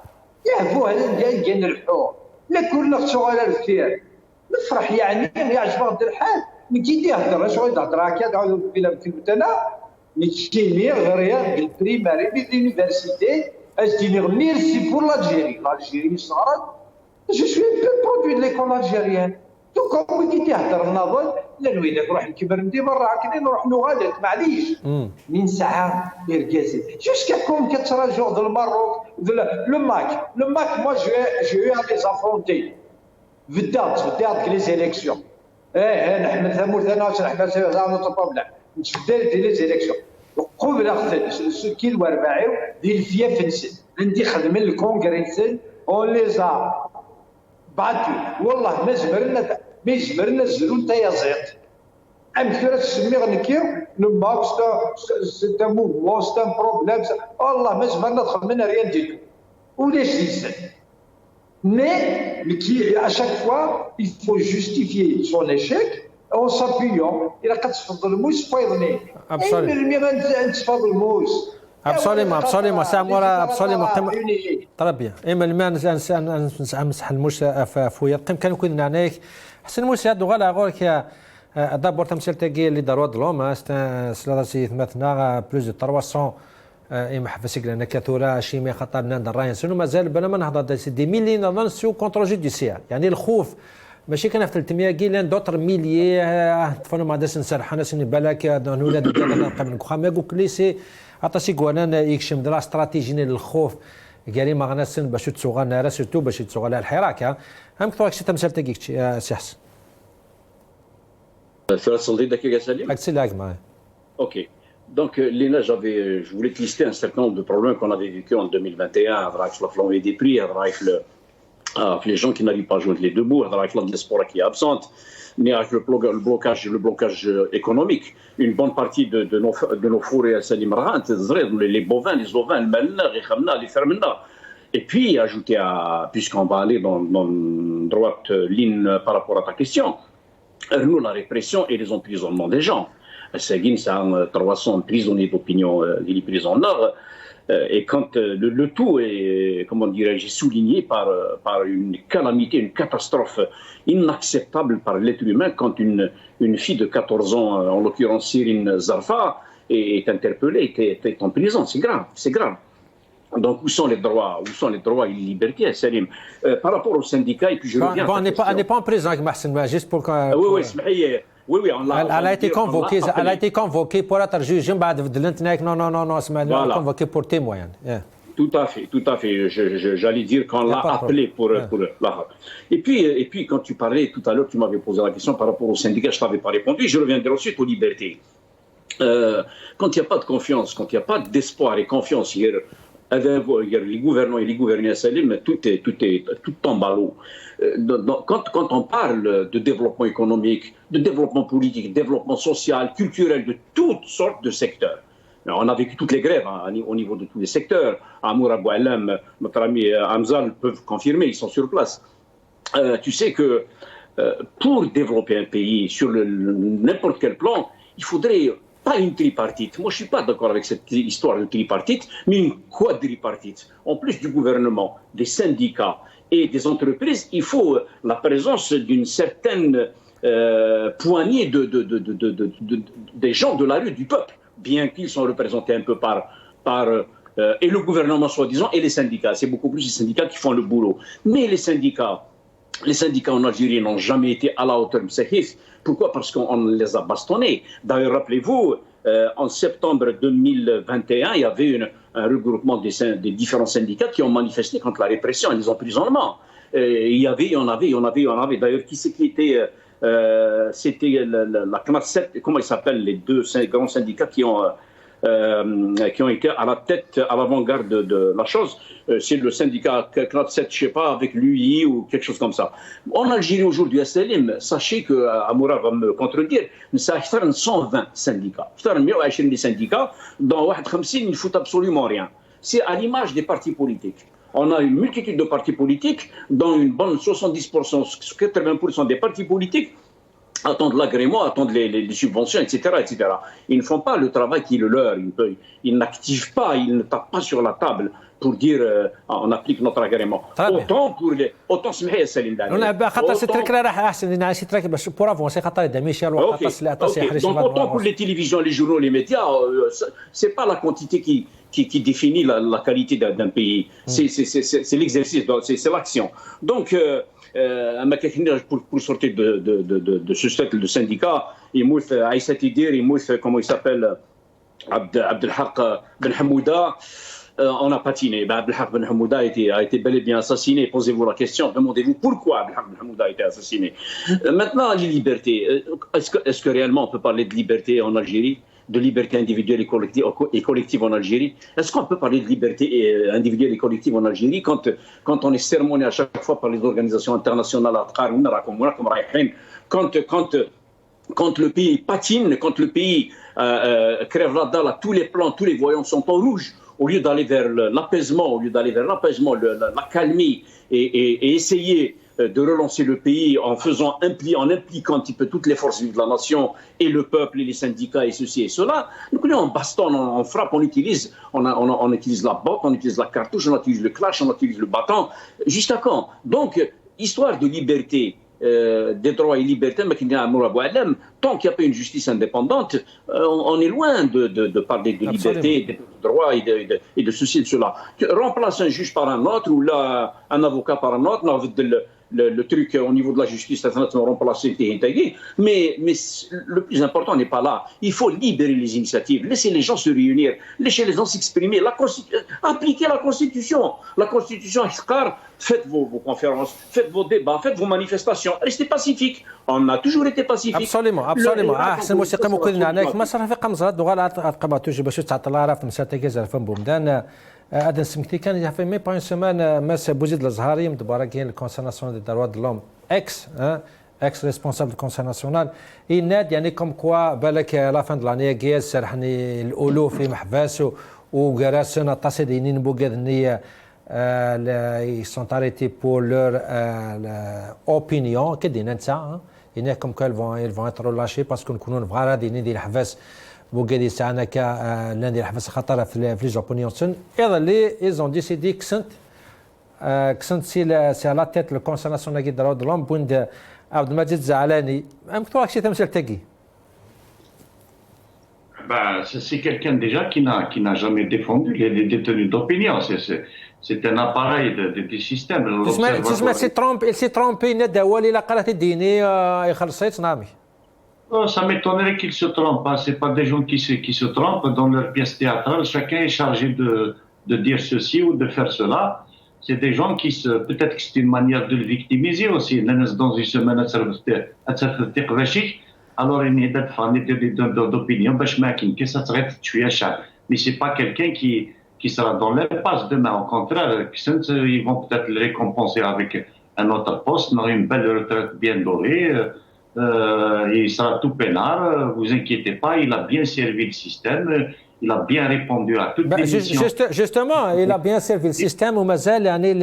يعرفوا هذا جاي نربحوه لا كلنا شغل الخير نفرح يعني يعجبك الحال نجي يهضر شغل يهضر هكا تعاود بلا كلمتنا نجيني غير البريماري باليونيفرسيتي اجيني ميرسي بور l'Algérie صارت جو سوي برودوي دو ليكول الجيريان تو كوم كي تهضر النظر لا نويلك نروح نكبر ندي برا كي نروح نغادر معليش من ساعه يركازي جوسكا كون كتراجعوا دو الماروك لو ماك موا جو لي زافونتي بدات لي زيليكسيون نحمل ثمور ثنا نحمل ثنا بروبليم نشدد لي زيليكسيون قبل اخذ كيل 40 ديال الفيا فنسن عندي خدم الكونغريسن اون لي زا بعثوا والله ما زمرنا الزلون تا يزيط امثله تسمي غنكيو لو سي ان موفمون سي ان بروبليم والله ما زمرنا دخل منا ريان ديتو ولاش يزيد mais qui à chaque fois il faut justifier son échec en s'appuyant الى كتفضل الموس فايضني 100% غنتفضل الموس ابسوليمون سامورا ابسوليمون طرا بيان اما المان نمسح الموسى فويا قيم كان يكون هناك حسن موسى هادو غالا غورك دابور تمثيل تاكي اللي داروا دلوم سلاسي ثمثنا بلوز دو 300 اما حفسك لنا كثوره شيمي خطر ناندر راين سنو مازال بلا ما نهضر دي ميلي نظن سو كونترول جوديسيال يعني الخوف ماشي كان في 300 كيلان دوتر ميليي تفنوا ما داس نسرح انا سني بالك ولاد ديالنا قبل خما قلت لي سي عطاسي كوانا يكشم درا استراتيجي للخوف قال ما غنسن باش تسوغا راه سيرتو باش تسوغا لها الحراك هم كثر شي تمثال تاكيك سي حسن Sur Dakar Salim. Ok. Donc, Léna, je voulais te lister un certain nombre de problèmes qu'on avait vécu en 2021 avec la flambée des prix, avec les gens qui n'arrivent pas à joindre les deux bouts, avec la diaspora qui est absente, avec le blocage économique. Une bonne partie de nos fourrés à Salim Rahan, les bovins, les ovins, le malna, les khamna, les fermena. Et puis, ajouter puisqu'on va aller dans droite ligne par rapport à ta question, nous, la répression et les emprisonnements des gens. Seguin, c'est 300 prisonniers d'opinion, les prisons nord. Et quand le tout est, comment dirais-je, souligné par une calamité, une catastrophe inacceptable par l'être humain, quand une fille de 14 ans, en l'occurrence Sirine Zarfa, est interpellée, est en prison. C'est grave, c'est grave. Donc, où sont les droits et les libertés, Salim? Par rapport aux syndicats, et puis je reviens. Bon, on n'est pas en prison avec Mahsen, juste pour que. Oui, elle a été convoquée. Elle a été convoquée pour être jugée. Non, c'est convoquée pour témoin. Tout à fait. J'allais dire qu'on l'a appelée pour la. Et puis, quand tu parlais tout à l'heure, tu m'avais posé la question par rapport aux syndicats, je ne t'avais pas répondu. Je reviendrai ensuite aux libertés. Quand il n'y a pas de confiance, quand il n'y a pas d'espoir et confiance hier. Les gouvernants et les gouverneurs Salim, tout tombe à l'eau. Quand on parle de développement économique, de développement politique, de développement social, culturel, de toutes sortes de secteurs. Alors, on a vécu toutes les grèves au niveau de tous les secteurs. Amour Abou Alam, notre ami Hamzal peuvent confirmer, ils sont sur place. Tu sais que pour développer un pays sur n'importe quel plan, il faudrait pas une tripartite. Moi, je ne suis pas d'accord avec cette histoire de tripartite, mais une quadripartite. En plus du gouvernement, des syndicats et des entreprises, il faut la présence d'une certaine poignée des gens de la rue, du peuple, bien qu'ils soient représentés un peu et le gouvernement, soi-disant, et les syndicats. C'est beaucoup plus les syndicats qui font le boulot. Mais les syndicats en Algérie n'ont jamais été à la hauteur de Sahif. Pourquoi? Parce qu'on les a bastonnés. D'ailleurs, rappelez-vous, en septembre 2021, il y avait un regroupement des différents syndicats qui ont manifesté contre la répression et les emprisonnements. On avait. D'ailleurs, qui c'est qui était... c'était la CNAT 7, comment ils s'appellent, les deux grands syndicats qui ont été à la tête, à l'avant-garde de la chose. C'est le syndicat CNAT 7, je ne sais pas, avec l'UI ou quelque chose comme ça. En Algérie aujourd'hui, à Salim, sachez que Amoura va me contredire, ça a 120 syndicats. 120 syndicats, dans 50, ils ne foutent absolument rien. C'est à l'image des partis politiques. On a une multitude de partis politiques, dont une bonne 70%, 80% des partis politiques attendent l'agrément, attendent les subventions, etc., etc. Ils ne font pas le travail qui est le leur. Ils n'activent pas, ils ne tapent pas sur la table pour dire on applique notre agrément. Autant pour les... Autant سمحي سليم Donc autant pour les télévisions, les journaux, les médias, c'est pas la quantité qui définit la qualité d'un pays. C'est l'exercice, c'est l'action. Donc pour sortir de ce cercle de syndicats, il mousse Aïssa Tidir, il mousse, comment il s'appelle, Abdelhaq Ben Hamouda. On a patiné. Abdelhaq Ben Hamouda a été bel et bien assassiné. Posez-vous la question, demandez-vous pourquoi Abdelhaq Ben Hamouda a été assassiné. Maintenant, les libertés. Est-ce que réellement on peut parler de liberté en Algérie, de liberté individuelle et collective en Algérie? Est-ce qu'on peut parler de liberté individuelle et collective en Algérie quand on est sermonné à chaque fois par les organisations internationales, quand le pays patine, quand le pays crève la dalle à tous les plans, tous les voyants sont en rouge, au lieu d'aller vers l'apaisement, la calmie et essayer de relancer le pays en impliquant un petit peu toutes les forces vives de la nation et le peuple et les syndicats et ceci et cela. Donc là, on bastonne, on frappe, on utilise la botte, on utilise la cartouche, on utilise le clash, on utilise le bâton. Jusqu'à quand? Donc, histoire de liberté, des droits et libertés, mais tant qu'il n'y a pas une justice indépendante, on est loin de parler de liberté, de droits et de ceci et de cela. Remplace un juge par un autre ou là, un avocat par un autre, le truc au niveau de la justice, mais le plus important n'est pas là. Il faut libérer les initiatives, laisser les gens se réunir, laisser les gens s'exprimer, appliquer la Constitution. La Constitution, faites vos conférences, faites vos débats, faites vos manifestations, restez pacifiques. On a toujours été pacifiques. Absolument. أحسن موسيقى ممكن هناك ما صار في قمزة دوغال أتقبل توجي باش تعطل عرفت مساتة كذا فم بومدان هذا سمكتي كان يعرف مي با سيمان ماس بوزيد الزهاري مدبرة كاين الكونسيل ناسيونال دي دروا دو لوم اكس ريسبونسابل دو كونسيل ناسيونال يناد يعني كوم كوا بالك لا فان دو لاني كياس سرحني الالوف في محباس وكراسنا تصدينين بوكادني ils sont arrêtés pour leur opinion كدينا نتا هنا كوم كو ils vont être relâchés parce que نكونوا فغارا ديني ديال الحباس بوكادي ساعنا كا لان ديال الحباس خطر في لي زوبونيون سن ايضا لي ils ont décidé كسنت سي لا تيت لو كونسيل ناسيونال دي دروا دو لوم بوند عبد المجيد الزعلاني مكتوب شي تمثال تاكي C'est quelqu'un déjà qui n'a jamais défendu les détenus d'opinion. C'est un appareil du système. تسمع سي ترومبي نداوى لا قرات الديني يخلصيت نامي. Ça m'étonnerait qu'ils se trompent. C'est pas des gens qui se trompent dans leur pièce théâtrale. Chacun est chargé de dire ceci ou de faire cela. C'est des gens qui peut-être que c'est une manière de le victimiser aussi. Dans une semaine, alors il y a d'opinion, mais c'est pas quelqu'un qui sera dans l'impasse demain. Au contraire, ils vont peut-être le récompenser avec un autre poste, une belle retraite bien dorée. Il sera tout peinard, vous inquiétez pas, il a bien servi le système, il a bien répondu à toutes les missions. Justement, il a bien servi le système ومازال يعني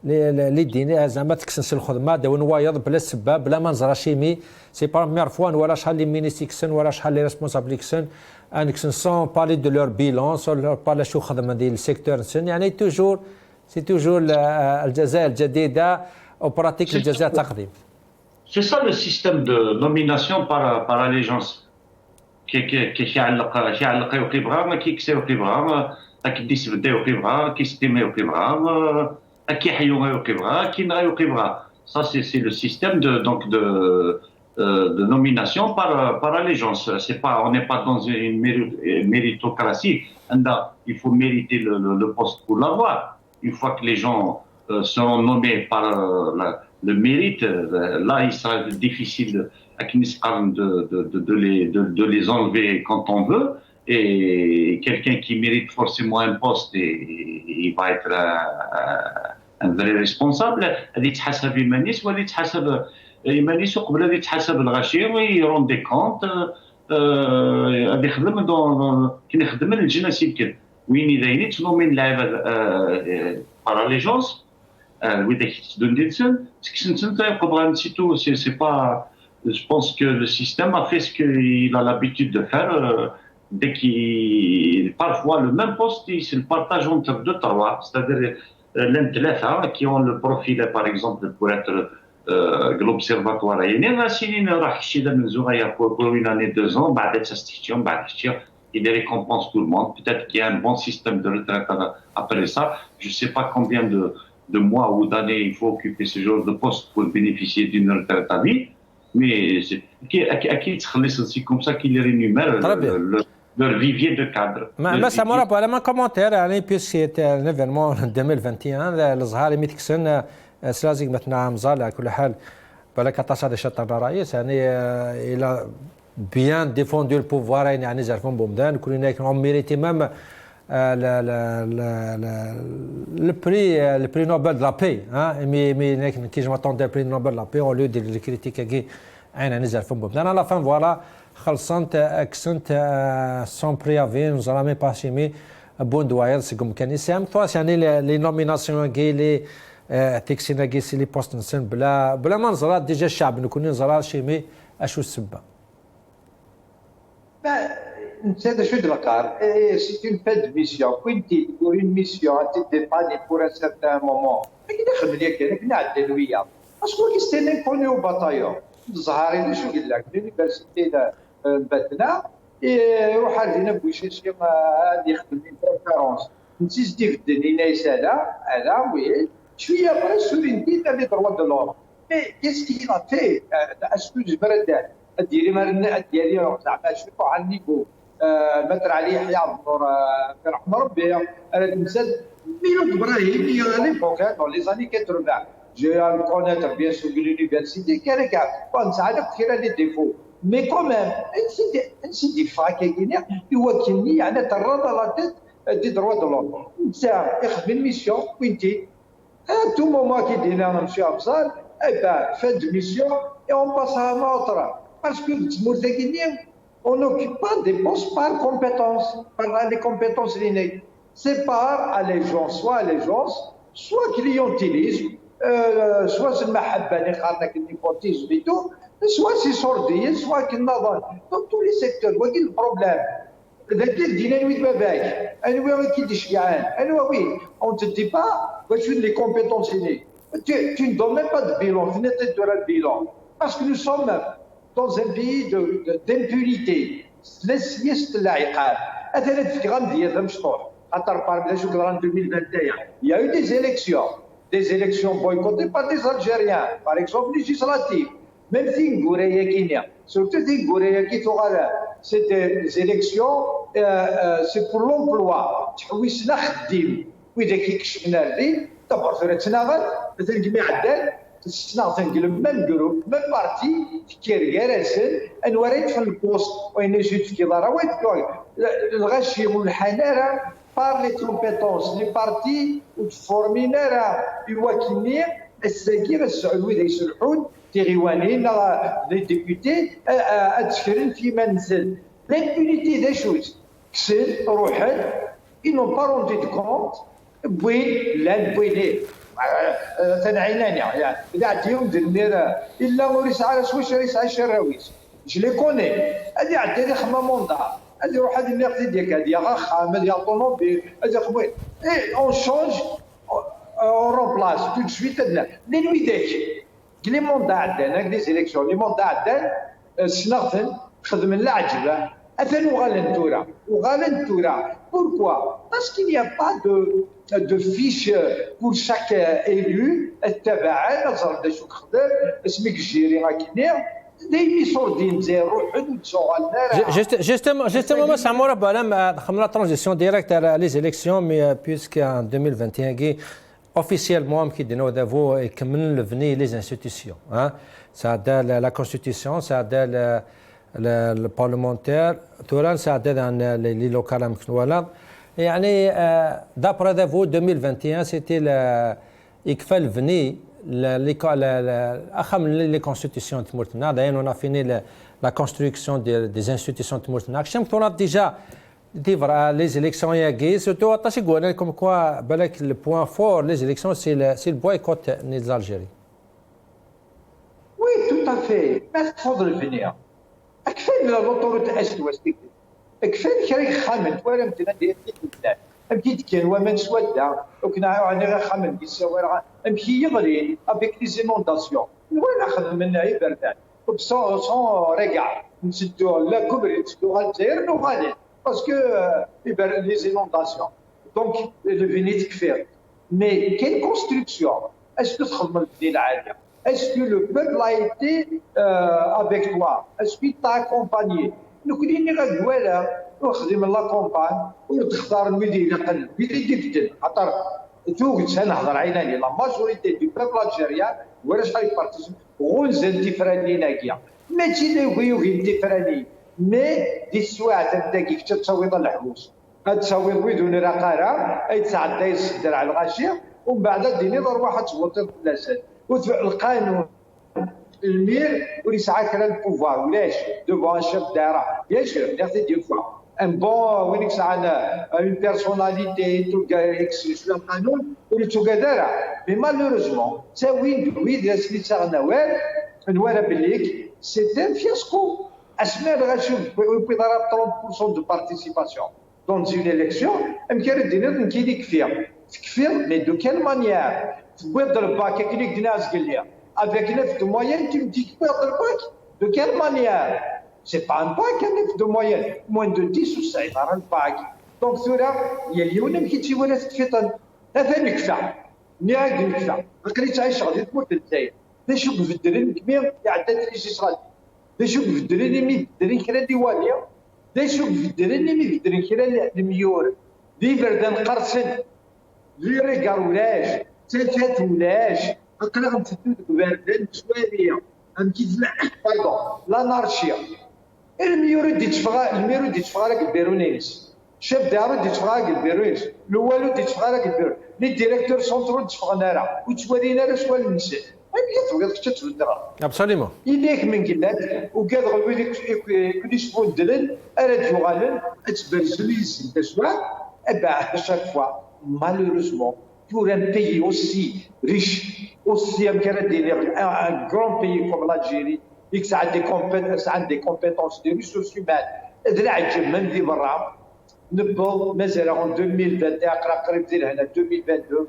les ديني زعما تكسنس الخدمه داو نوايض بلا سباب بلا منظره شيمي سي با مير فوا ولا شحال لي مينيستي كسن ولا شحال لي ريسبونسابل كسن ان كسن سون بالي دو لور بيلون سون بالي شو خدمه ديال السيكتور سن يعني توجور سي توجور الجزاء الجديده او براتيك الجزاء التقديم. C'est ça le système de nomination par allégeance. كي يعلق يوقي ما كيكسي يوقي بغا كي يسبدا يوقي بغا كي يستيمي يوقي بغا كي حيو يوقي بغا كي نغا يوقي بغا. Ça c'est le système de nomination par allégeance. C'est pas, on n'est pas dans une méritocratie. Il faut mériter le poste pour l'avoir. Une fois que les gens seront nommés par le mérite, là il sera difficile de les enlever quand on veut. Et quelqu'un qui mérite forcément un poste, il va être un vrai responsable. اللي يتحاسب يمانيس ولا يتحاسب يمانيس وقبل اللي يتحاسب الغشير ويرون دي كونت. غادي يخدم كي نخدم الجناس يمكن وين يدايني تنومين لعيبه باراليجونس ويداك تدون ديتسن سكسنت يقبل نسيتو سي با. Je pense que le système a fait ce qu'il a l'habitude de faire. Dès qu'il parfois le même poste, il se le partage entre deux trois, c'est-à-dire l'un qui ont le profil par exemple pour être l'observatoire. Pour une année 2 ans, il récompense tout le monde. Peut-être qu'il y a un bon système de retraite après ça. Je ne sais pas combien de mois ou d'années il faut occuper ce genre de poste pour bénéficier d'une retraite à vie. Mais c'est comme ça qu'il rémunère leur vivier de cadre. ما سامورا بولا ما كومونتير يعني بيسك un événement en 2021 الظهار ميتكسن سلازيك مثلا مزال على كل حال بالك 19 شطر رئيس يعني الى bien défendu le pouvoir يعني زعفون بومدان كلنا كنا ميريتي مام le prix Nobel de la paix mais كي je m'attendais au prix Nobel de la paix au lieu de les critiquer كي انا نزل فم بومدان على فان فوالا خلصنت اكسنت سون بريافي نزرامي باشيمي بون دواير سكم كان يسام ثواس يعني لي نوميناسيون كي لي تيكسينا كيسي لي بوست نسن بلا ما نزرا ديجا الشعب نكون نزرا شيمي اشو السبه C'est je c'est une fête de mission. Quindi, pour une mission, tu dépannes pour un certain moment. Mais qui est-ce que tu as parce que c'est inconnu au bataillon. Zahari, je suis là, l'université de Batna, et au Hardina Boucher, il y a une conférence. Si je dis que oui, je suis après sur une ville avec le droit de l'homme. Mais qu'est-ce qu'il a fait? Est-ce que je me redonne? الديري ما الديري زعما شوفوا على النيفو متر عليه يحيى عبد رحمه ربي الانسان ميلود ابراهيم اللي ليبوك دون لي زاني 80 جي كونيتر بيان سور لونيفرسيتي كان كاع نساعدك كثير لي ديفو مي كوميم نسيدي فاكينيا يوكلني يعني ترضى لا تيت دي دروا دو لوم نتا يخدم الميسيون وينتي تو مومون كي دينا نمشي ابصار اي با فان دو ميسيون et on passe à un autre. Parce que on n'occupe pas des postes par compétence, par les compétences innées. C'est par allégeance, soit clientélisme, soit c'est le mahabba, le népotisme et tout, soit c'est sordide, soit qu'il n'a pas. Dans tous les secteurs, vous voyez le problème. On ne te dit pas, les compétences innées. Tu ne donnes même pas de bilan, tu n'es pas de bilan. Parce que nous sommes dans un pays d'impunité. Il y a eu des élections boycottées par des Algériens, par exemple législatives. Même si surtout c'est des élections, c'est pour l'emploi. le même groupe, même parti, qui est géré, et nous avons le poste, on est juste qui va le rachis ou le hanera par les compétences, les partis, ou forminer, du wakini, et c'est qui va se louer des sulhoun, les députés, à différents financiers. L'impunité des choses, c'est, ils n'ont pas rendu de compte, oui, l'impunité. Je les connais. Et on change, on remplace tout de suite les nuits les mandats des élections, les mandats pourquoi? Parce qu'il n'y a pas de fiche pour chaque élu. Justement, Samoura Balam a la transition directe à les élections, mais puisqu'en 2021, officiellement, qui nous avons et comme le venaient les institutions. Ça a la Constitution, ça a le parlementaire, tout ça a les locales. يعني d'après vous 2021 c'était l'ICFAL venu les constitutions de Mourtena. D'ailleurs on a fini la construction des institutions de Mourtena. Je on a déjà les élections surtout comme quoi le point fort les élections c'est le boycott des Algériens. Oui, tout à fait. Mais il faut le venir. كفايه l'autorité est-ouest كفايه كري خامن ولا مثلا ديال البلاد امكي كاين ومن سودا وكنا عاني غير خامن كيساوي امكي يغلي افيك لي زينونداسيون وين ناخذ منها غير بردان سون ريغار نسدو لا كبري نسدو الجزائر وغادي باسكو لي زينونداسيون دونك لو فينيت كفايه مي كاين كونستركسيون اسكو تخدم الدين عاليه. Est-ce que le peuple a été avec toi? Est-ce qu'il t'a accompagné? Nous connaissons la وخدم لا كومبان وتختار المدينه قل بدي جدا خاطر توجد نهضر عيناني لا ماجوريتي دو بيبل الجيريان ولا شحال بارتيسيب غونزن ديفراني ناكيا ماشي يوغي ديفراني مي دي سواعع تاكي كي تصويض الحبوس هاد تصويض بدون رقاره اي تسعد يصدر على الغاشيه ومن بعد ديني ضرب واحد تبوطي الثلاثه القانون المير وليسعى كلا البوفوار ولاش دوفون ان شيف دارا بيان سور نيغتي دي فوا ان بون وين يسعى اون بيرسوناليتي تلقى اكس شو القانون وليتو كذا مي مالوروزمون تا وين داز سميتها نوال نوال بليك سيتي ان فياسكو اسمع غنشوف بغي يضرب 30% دو بارتيسيباسيون دون اون اليكسيون امكان دينا نكيدي كفير مي دو كال مانيير تبويض الباك كي دينا قال لي افيك نيف دو موين tu me dis تبويض الباك دو كال مانيير سي با ان باك نيف دو موين موين دو 10 و 9 راه الباك دونك ثورا يا اليوم ما كيتشي ولا تفيطن هذا نكفى نياك نكفى قريت عايش غادي تموت الجزائر نشوف في الدرين كبير يعدى ليجيسرال نشوف في الدرين مي الدرين كرا ديوانيه نشوف في الدرين مي في الدرين كرا الميور لي بردان قرصن لي ريكار ولاش تلفات ولاش قرا غنتدو بردان شويه غنكيزلع باردون لانارشيا الميور يدي تفغا لك البيرونيس شاف دارو دي تفغاق البيروينس الاول دي تفغاق البيرو لي ديريكتور سونترو تفغنا راه وتوالينا راه شوال النساء ما تبغيش تتفد راه ابسوليمون يديك من قلات وكاد غوي كل شفون دلن اراد يغالن اتبرزليس تسوا ابا chaque fois malheureusement pour un pays aussi riche aussi un grand pays comme l'Algérie et que ça a des compétences de ressources humaines ذراع من ذي برا نبض مازال en 2021 قريب ديال هنا 2022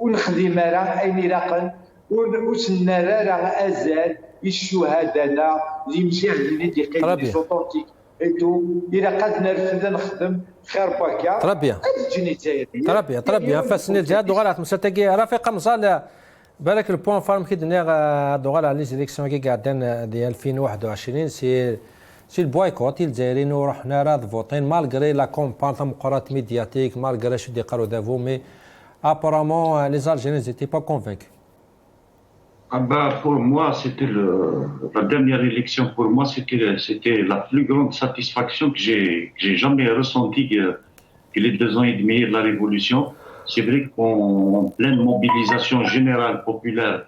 ونخدم راه اين راقن وسنا راه ازال الشهداء اللي مجاهدين دي قيد اوتونتيك ايتو الى قد نرفد نخدم خير باكا تربيه تجيني تربيه فاسني الجهاد وغالات مساتكي رفيق مصال بالك البوان فارم كي دنيا دوغالا لي زيليكسيون كي قاعدين ديال 2021 سي البويكوت الجزائريين ورحنا راه فوتين مالغري لا كومبان تاع مقارنات ميدياتيك مالغري شو قالوا دافو مي apparemment les Algériens n'étaient pas convaincus. Ah bah pour moi, c'était la dernière élection. Pour moi, c'était la plus grande satisfaction que j'ai jamais ressentie que les 2 ans et demi de la révolution. C'est vrai qu'en pleine mobilisation générale populaire,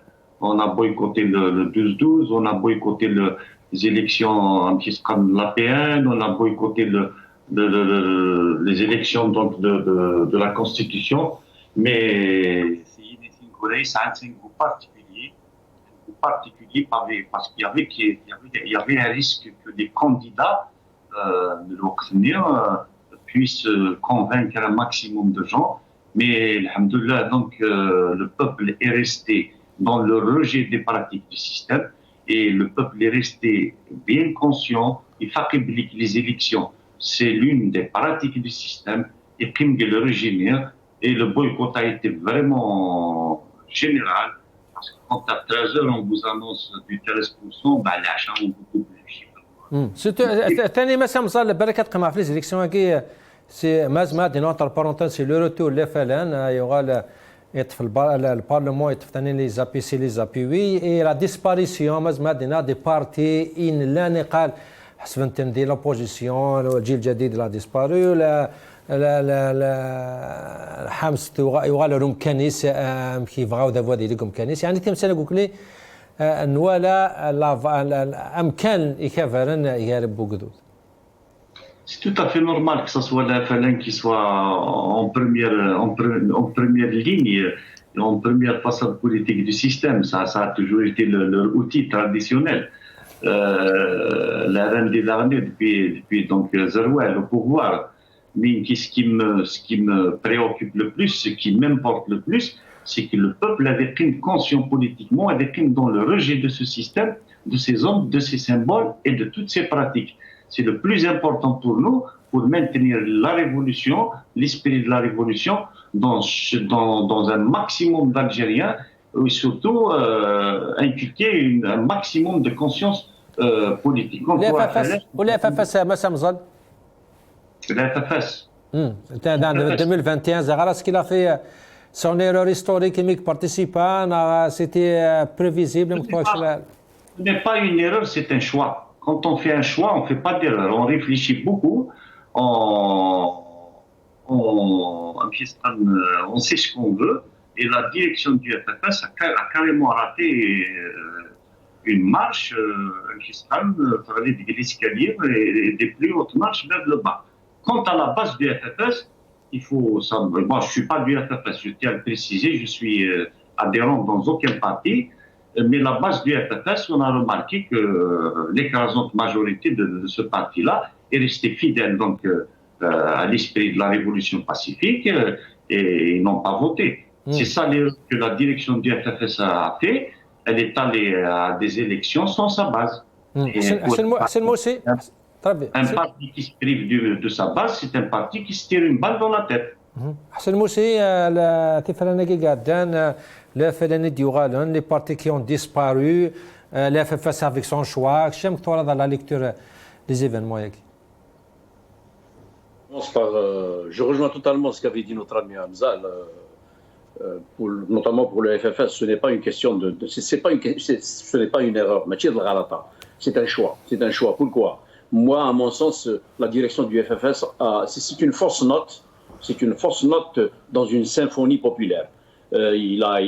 on a boycotté le 12-12, on a boycotté les élections comme l'APN, on a boycotté les élections donc de la Constitution. Mais c'est un groupe particulier parce qu'il y avait un risque que les candidats de l'Occident puissent convaincre un maximum de gens. Mais, alhamdoulilah, donc le peuple est resté dans le rejet des pratiques du système et le peuple est resté bien conscient. Il faut que les élections, c'est l'une des pratiques du système et qu'il le régime. Et le boycott a été vraiment général, parce que quand à 13h on vous annonce du 13%, bah l'achat on vous double le chiffre. ثاني مثلا مصال بركه قمع في ليزيكسيون كي سي مازما دي نوتر بارونتال سي لو روتور لي فلان يغال يطفي البارلمون يطفي ثاني لي زابي سي لي زابي وي اي لا ديسباريسيون مازما دينا دي بارتي ان لا نقال حسب انتندي لوبوزيسيون الجيل الجديد لا ديسباري لا لا لا لا حمس يغال روم كانيس كي بغاو دافوا ديالكم كانيس يعني تمثال نقول لي نوالا امكان يكافرن يهرب بوكدود. C'est tout à fait normal que ce soit la FLN qui soit en première ligne, en première façade politique du système. Ça a toujours été leur outil traditionnel. La reine des armées depuis donc Zerouel au pouvoir. Mais ce qui me préoccupe le plus, ce qui m'importe le plus, c'est que le peuple avait pris conscient politiquement, avait pris dans le rejet de ce système, de ces hommes, de ces symboles et de toutes ces pratiques. C'est le plus important pour nous, pour maintenir la révolution, l'esprit de la révolution dans un maximum d'Algériens et surtout inculquer un maximum de conscience politique. La FFS, La FFS. Dans 2021, Zahara, ce qu'il a fait, son erreur historique, il participe, c'était prévisible. Ce n'est pas une erreur, c'est un choix. Quand on fait un choix, on ne fait pas d'erreur. On réfléchit beaucoup, on sait ce qu'on veut. Et la direction du FFS a carrément raté une marche, des escaliers et des plus hautes marches vers le bas. Quant à la base du FFS, il faut ça. Moi, je ne suis pas du FFS, je tiens à le préciser, je suis adhérent dans aucun parti. Mais la base du FFS, on a remarqué que l'écrasante majorité de ce parti-là est restée fidèle donc, à l'esprit de la révolution pacifique et ils n'ont pas voté. C'est ça l'erreur que la direction du FFS a fait. Elle est allée à des élections sans sa base. Un parti qui se prive de sa base, c'est un parti qui se tire une balle dans la tête. Hassan Moussi, les partis qui ont disparu, le FFS avec son choix, j'aime que tu dans la lecture des événements. Je rejoins totalement ce qu'avait dit notre ami Hamza, notamment pour le FFS. Ce n'est pas une question ce n'est pas une erreur. C'est un choix. C'est un choix. Pourquoi? Moi, à mon sens, la direction du FFS, c'est une fausse note. C'est une fausse note dans une symphonie populaire. Il a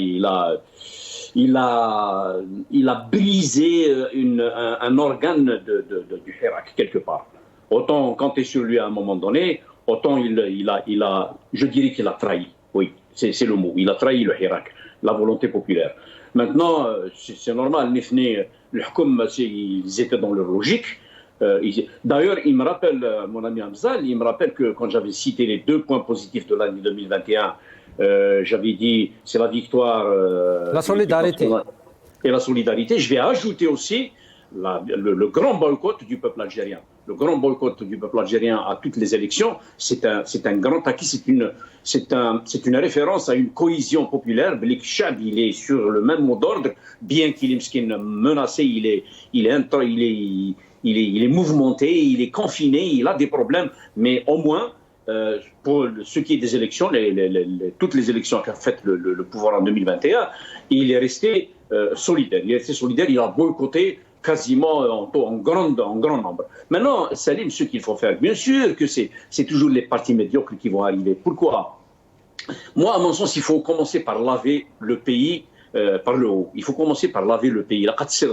brisé un organe du Hirak quelque part. Autant on comptait sur lui à un moment donné, autant je dirais qu'il a trahi. Oui, c'est le mot. Il a trahi le Hirak, la volonté populaire. Maintenant, c'est normal. Le Hkoum, ils étaient dans leur logique. D'ailleurs, il me rappelle, mon ami Hamza, il me rappelle que quand j'avais cité les 2 points positifs de l'année 2021, j'avais dit c'est la victoire. La solidarité. Et la solidarité. Je vais ajouter aussi le grand boycott du peuple algérien. Le grand boycott du peuple algérien à toutes les élections, c'est un grand acquis, c'est une référence à une cohésion populaire. Blik Chab, il est sur le même mot d'ordre, bien qu'il est menacé, il est mouvementé, il est confiné, il a des problèmes, mais au moins, pour ce qui est des élections, toutes les élections qu'a faites le pouvoir en 2021, il est resté solidaire. Il est resté solidaire, il a boycotté quasiment en grand nombre. Maintenant, Salim, ce qu'il faut faire, bien sûr que c'est toujours les partis médiocres qui vont arriver. Pourquoi? Moi, à mon sens, il faut commencer par laver le pays par le haut. Il faut commencer par laver le pays. C'est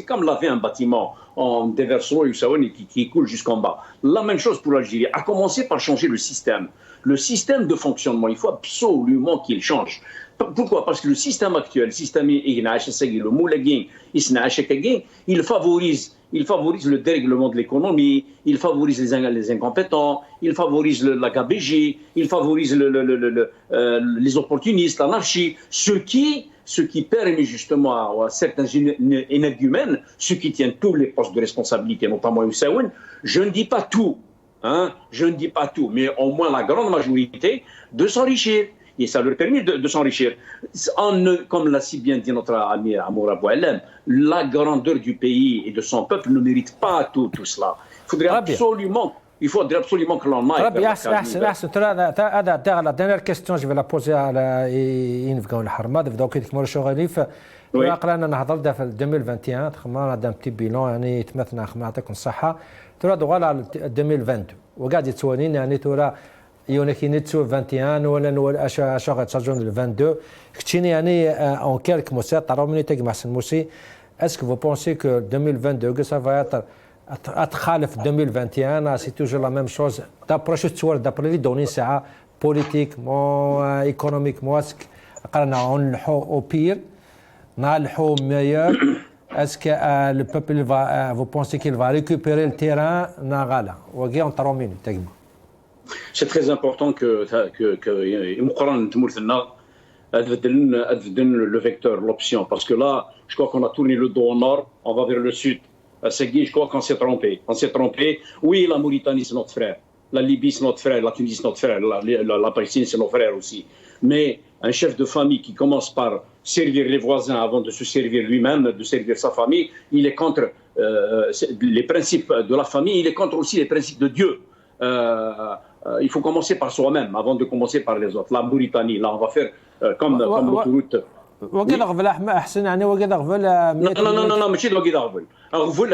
comme laver un bâtiment en déversant qui coule jusqu'en bas. La même chose pour l'Algérie. À commencer par changer le système. Le système de fonctionnement, il faut absolument qu'il change. Pourquoi? Parce que le système actuel, le système il favorise le dérèglement de l'économie, il favorise les incompétents, il favorise la gabegie, il favorise les opportunistes, l'anarchie, ce qui permet justement à certains énergumènes, ceux qui tiennent tous les postes de responsabilité, notamment Oussaouen, je ne dis pas tout, mais au moins la grande majorité, de s'enrichir. Et ça leur permet de s'enrichir. Comme l'a si bien dit notre ami Amour Aboualem, la grandeur du pays et de son peuple ne mérite pas tout cela. Il faudrait absolument que l'on aille. La dernière question, je vais la poser à Yves Harmad. Donc, في عقلنا نهضر في 2021 تخمر هذا بتي بيلون يعني تمثلنا خمر يعطيكم الصحه ترى دوغالا 2022 وقاعد يتسوانين يعني ترى يونيكي نيتسو 21 ولا اشا تسجون 22 كتشيني يعني en quelques mots ça ترى مني تاع محسن موسي est-ce que vous pensez que 2022 que ça va être اتخالف 2021 c'est toujours la même chose d'après شو تصور d'après les données ساعه politique مو économique مواسك قرنا نلحو au pire نلحو meilleur est-ce que le peuple va vous pensez qu'il va récupérer le terrain نغالا وقي en 3 minutes تاع C'est très important que le vecteur, l'option. Parce que là, je crois qu'on a tourné le dos au nord, on va vers le sud. Segui, je crois qu'on s'est trompé. Oui, la Mauritanie, c'est notre frère. La Libye, c'est notre frère. La Tunisie, c'est notre frère. La Palestine, c'est nos frères aussi. Mais un chef de famille qui commence par servir les voisins avant de se servir lui-même, de servir sa famille, il est contre les principes de la famille, il est contre aussi les principes de Dieu. Il faut commencer par soi-même avant de commencer par les autres. La Mauritanie, là, on va faire comme l'autoroute. وقد غفل احسن يعني وقد غفل non ماشي وقد غفل Alors, vous,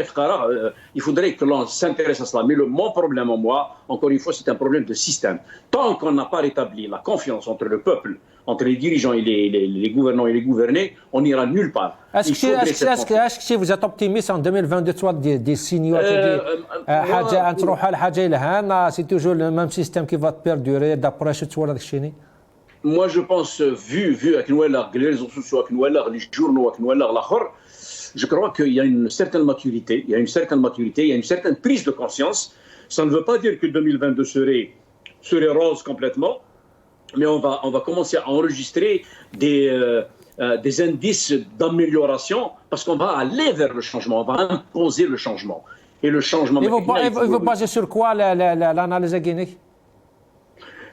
il faudrait que l'on s'intéresse à cela. Mais mon problème, moi, encore une fois, c'est un problème de système. Tant qu'on n'a pas rétabli la confiance entre le peuple, entre les dirigeants et les gouvernants et les gouvernés, on n'ira nulle part. Est-ce que vous êtes optimiste en 2022 soit des signaux c'est toujours le même système qui va perdurer d'après ce soir de Chine? Moi, je pense, vu avec les réseaux sociaux, avec les journaux, avec je crois qu'il y a une certaine maturité, il y a une certaine prise de conscience. Ça ne veut pas dire que 2022 serait rose complètement, mais on va commencer à enregistrer des indices d'amélioration parce qu'on va aller vers le changement, on va imposer le changement. Et le changement... Et vous basez sur quoi l'analyse guinéenne?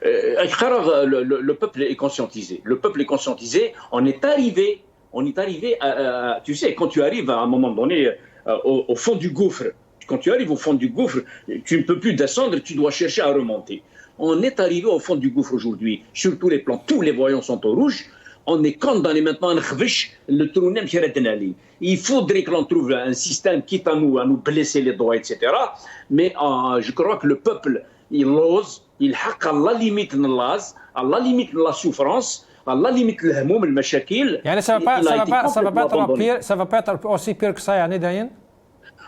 Le peuple est conscientisé. Le peuple est conscientisé. On est arrivé à tu sais, quand tu arrives à un moment donné au fond du gouffre, tu ne peux plus descendre, tu dois chercher à remonter. On est arrivé au fond du gouffre aujourd'hui. Sur tous les plans, tous les voyants sont au rouge. On est condamné maintenant à le tourner. Il faudrait que l'on trouve un système quitte à nous blesser les doigts, etc. Mais je crois que le peuple, il ose, il حق à la limite à la limite de la souffrance, à la limite de الهموم المشاكل. يعني ça va pas être aussi pire que ça يعني داين.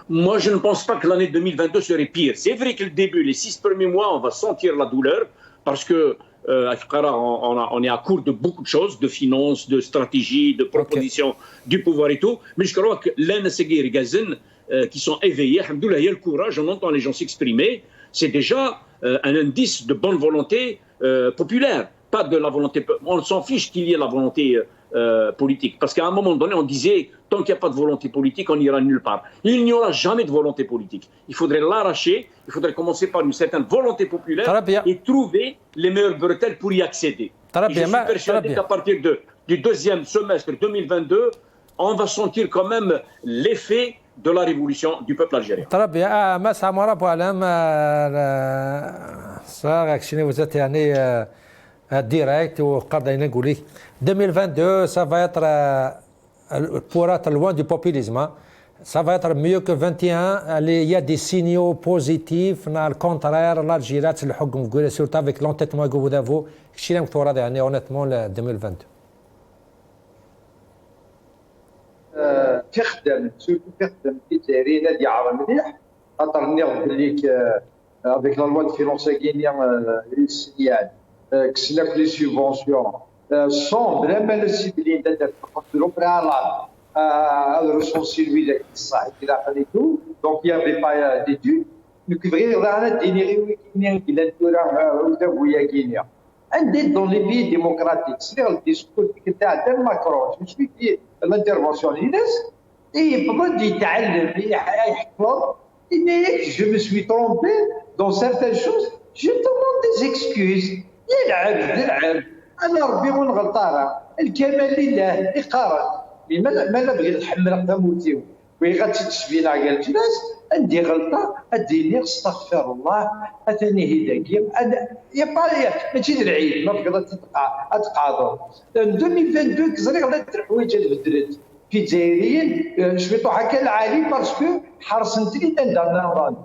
Moi, je ne pense pas que l'année 2022 serait pire. C'est vrai que le début, les 6 premiers mois, on va sentir la douleur parce que on est à court de beaucoup de choses, de finances, de stratégies, de propositions du pouvoir et tout. Mais je crois que l'un Seguir et Gazen qui sont éveillés, alhamdoulilah, il y a le courage, on entend les gens s'exprimer. C'est déjà un indice de bonne volonté populaire, pas de la volonté. On s'en fiche qu'il y ait la volonté politique, parce qu'à un moment donné, on disait tant qu'il n'y a pas de volonté politique, on n'ira nulle part. Il n'y aura jamais de volonté politique. Il faudrait l'arracher. Il faudrait commencer par une certaine volonté populaire et trouver les meilleures bretelles pour y accéder. Et je suis persuadé qu'à partir du deuxième semestre 2022, on va sentir quand même l'effet de la révolution du peuple algérien. Très bien. Massa Amara Boualem, ça, vous êtes direct ou قاعدين نقول لك 2022 ça va être pour être loin du populisme. Ça va être mieux que 21. Il y a des signaux positifs. Au contraire, l'Algérie c'est le حكم surtout avec l'entêtement que vous avez. كشي اللي متورط يعني honnêtement 2022. تخدم في تيري نادي عرب مليح خاطر نغض ليك avec la loi de finances guinéenne initiale كسنا في لي سوبونسيون sans بلا ما سيبلين تدخلوا برا هذا الريسونسيل ولا الصحي كذا خليتو دونك il y avait pas d'études نكفغي رانا دينيري ويكينيا كلا ولا ويا كينيا عندي dans les pays démocratiques c'est le discours تاع ماكرون je suis في l'intervention l'INES et بغض يتعلم يحفظ je me suis trompé dans certaines choses je demande des excuses يلعب انا ربي ونغلطاره الكمال لله يقارن ما نبغي نحمل قموتي وي غتتشبينا كاع الناس عندي غلطه اديني استغفر الله اتاني هداكي يا ماشي العيب ما بغيت اتقاضوا 2022 كزري غلات الحوايج اللي بدرت في جزائريين شفيتو هكا العالي باسكو حرصنت لي تندرنا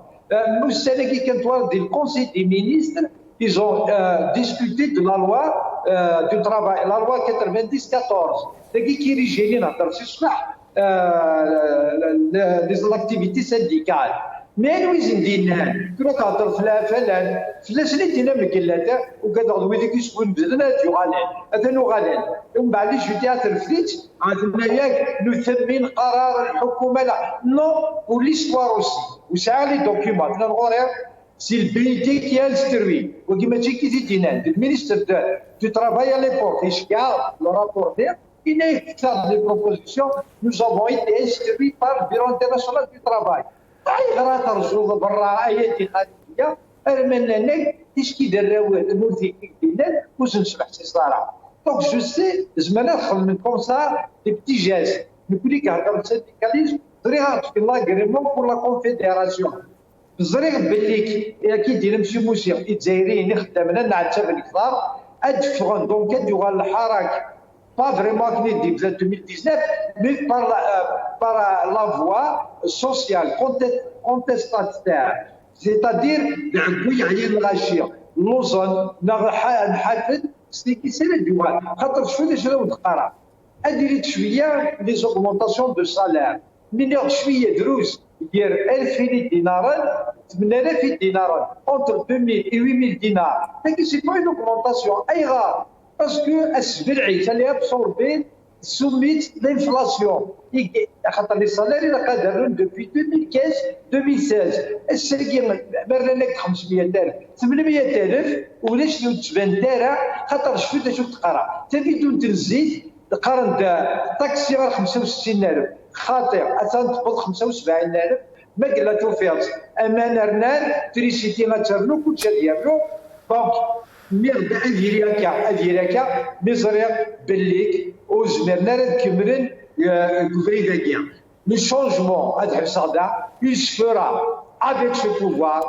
السنه كي كانت واردي الكونسي دي مينيستر ils ont discuté de la loi du travail, la loi 90-14 qui régit les activités syndicales. Mais nous, ils كنا كنهضر في السنين ديالنا من كلاته وكنهضروا اللي كيسكن بزاف غالين هذا غالين ومن بعد جيتي ترفديت عندنا ياك نثمن قرار الحكومه لا نو بور ليستوار اوسي وساعه لي دوكيومون نغورير سي البيتي كي انستروي وكيما تجي كي تجينا المينيستر دو ترافاي على ليبوك يشكا لو رابور دير il est fait des propositions nous avons été instruits par le Bureau international du travail غير ترجو برا ايادي خارجيه ارمنا تشكي دراوات الموثقين ديالنا واش نسمح سي صراحه دونك جو سي زعما ندخل من كونسا دي بتي جاز نقول لك هكا السينديكاليزم طريقه في لاغريمون بور لا كونفيديراسيون بزريغ بليك كي دير مشي موسيقى الجزائريين خدامنا نعتبر الكثار ادفغون دونك دوغال الحراك با فريمون كني دي 2019 mais par la voie sociale, contestataire. C'est-à-dire, les augmentations de salaire. Entre 2000 et 8000 dinars. C'est pas une augmentation. Parce que elle est absorbée soumis l'inflation. Les salaires depuis 2015-2016. برنامج 500,000 800,000 ولاش تبان دارع خاطر شفت شوف تقرا حتى بدون تنزيد القرن تاكسي غير 65,000 خاطر تنقبض 75,000 ما قال توفيق امان رنان تريسيتي غترنو كلشي ديالو دونك ميرد اديريكا مزريق بليك وزمرنا نكملن كفريدا كيا le changement à Hafsada, il se fera avec ce pouvoir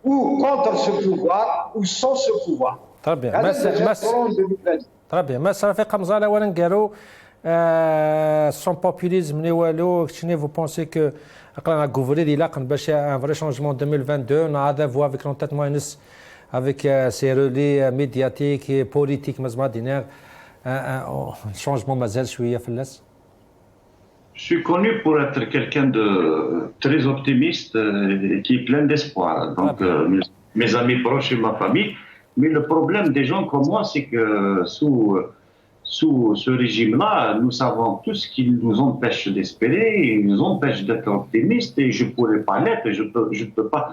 ou contre ce pouvoir ou sans ce pouvoir. Très bien. Très bien. Merci Rafik Hamza. La Walan Garo, son populisme, vous pensez que la gouvernement il a un vrai changement en 2022, on a à voir avec l'entêtement avec ses relais médiatiques et politiques, un changement mazel شوية في اللس. Je suis connu pour être quelqu'un de très optimiste et qui est plein d'espoir. Donc, mes amis proches et ma famille. Mais le problème des gens comme moi, c'est que sous ce régime-là, nous savons tous qu'il nous empêche d'espérer, il nous empêche d'être optimistes et je ne pourrais pas l'être. Je ne peux pas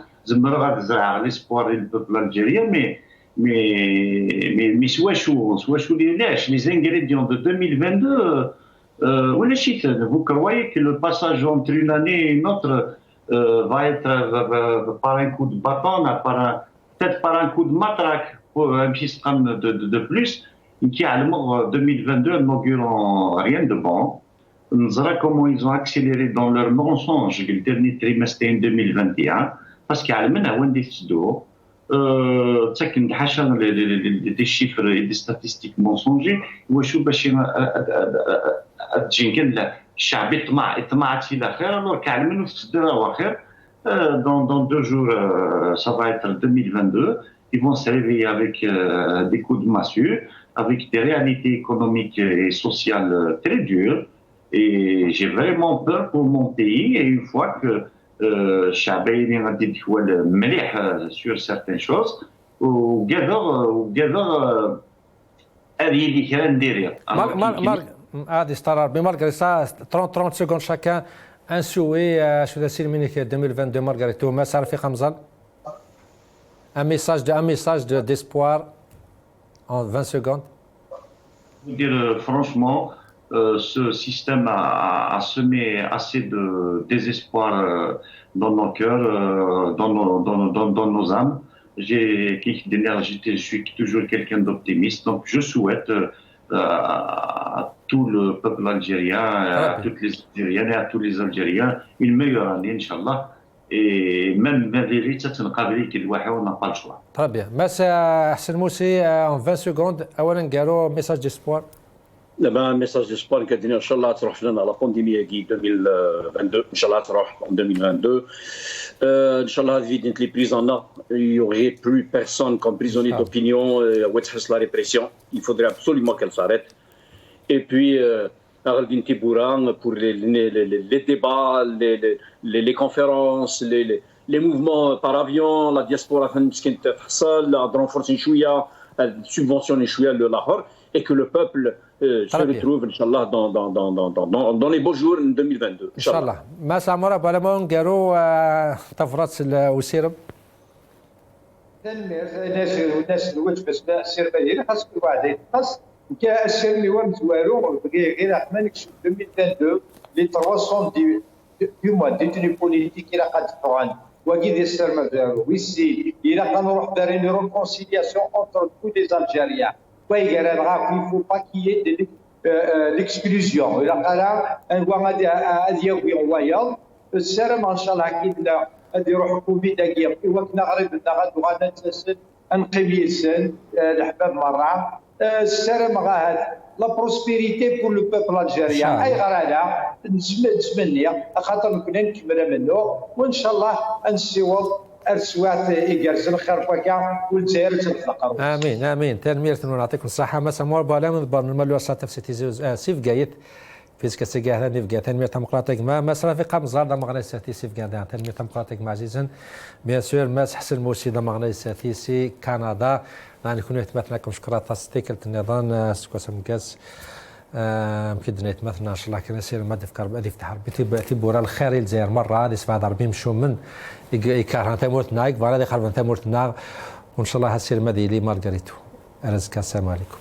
l'espoir du peuple algérien, mais les ingrédients de 2022. Vous croyez que le passage entre une année et une autre va être par un coup de bâton, peut-être par un coup de matraque, pour un petit système de plus, qui a 2022 n'augurant rien de bon. On verra comment ils ont accéléré dans leur mensonge le dernier trimestre 2021, parce qu'il y a un des studios. des chiffres et des statistiques mensongers وشو باش تجي كان الشعب يطمع في الاخر alors كعلمنا في الدراهم dans 2 jours ça va être 2022 ils vont se réveiller avec des coups de massue avec des réalités économiques et sociales très dures et j'ai vraiment peur pour mon pays et une fois que الشعبيه غادي تحول مليح sur certaines choses وقدر هذه اللي كان نديرها هذه استرار بمارغريت 30 secondes chacun un souhait sur la Sylminique 2022 Marguerite Thomas Rafik Hamza un message d'espoir en 20 secondes. Dire franchement ce système a semé assez de désespoir dans nos cœurs, dans nos âmes. J'ai quelque d'énergie, je suis toujours quelqu'un d'optimiste, donc je souhaite à tout le peuple algérien, à toutes les Algériennes et à tous les Algériens une meilleure année, Inch'Allah. Et même vérité, c'est un cadre qui doit on n'a pas le choix. Très bien. Merci Hassan Moussi en 20 secondes. أولاً قالوا message d'espoir. دابا ميساج دو سبور كدير ان شاء الله تروح لنا لا بانديميا كي 2022 ان شاء الله تروح en 2022 ان شاء الله هذه لي بريزون il y aurait plus personne comme prisonnier d'opinion وتحس la répression il faudrait absolument qu'elle s'arrête et puis غادي نتيبورا pour les débats les conférences les mouvements par avion la diaspora فين مسكين تحصل renforcer شويه subventionner شويه للاخر et que le peuple se retrouve Inch'Allah dans les beaux jours en 2022 Inch'Allah. Massa Amora Balamon Garo طفرات وسيرب الناس الوجه بس سير باهي خاص كل واحد يتقص كاسير اللي هو متوالو غير احنا نكشف 2022 les 300 du mois détenus politiques il a قد طبعا وكيد يسر مازالو ويسي الى كنروح دارين réconciliation entre tous les Algériens. Il ne faut pas qu'il y ait de l'exclusion. Il y a un royal. السلام ان شاء الله اكيد غادي يروحوا كوفيد كي وكنا غريب غادي نقيم يسن الحباب مره السلام غاهد لا بروسبيريتي بور لو بوبل الجيريان اي غرادا نتمنى خاطر كنا نكمل منه وان شاء الله نسيوض ارسوات ايجارز الخير فكا والجزائر تتفقر. امين امين تنمير ونعطيكم الصحه مسا مور بالام بالملو ساتف سيتي سيف قايت فيزكا سيجاه نيف قايت تنمير ديمقراطيك ما سرا في قام زار دمغني ساتي سيف قايت تنمير ديمقراطيك عزيزا بيان سور ماس حسن موسي دمغني ساتي سي كندا يعني كنا يتمثلكم شكرا تستيكل النظام سكوسم كاس يمكن يتمثلنا ان شاء الله كنا نسير الماده في كرب ادي فتح ربي بورا الخير الجزائر مره هذه سبع ضربين مشوا من يكار تموت نايك فوالا دي خربان تموت ناغ وان شاء الله هسير مدي لي مارغريتو السلام عليكم.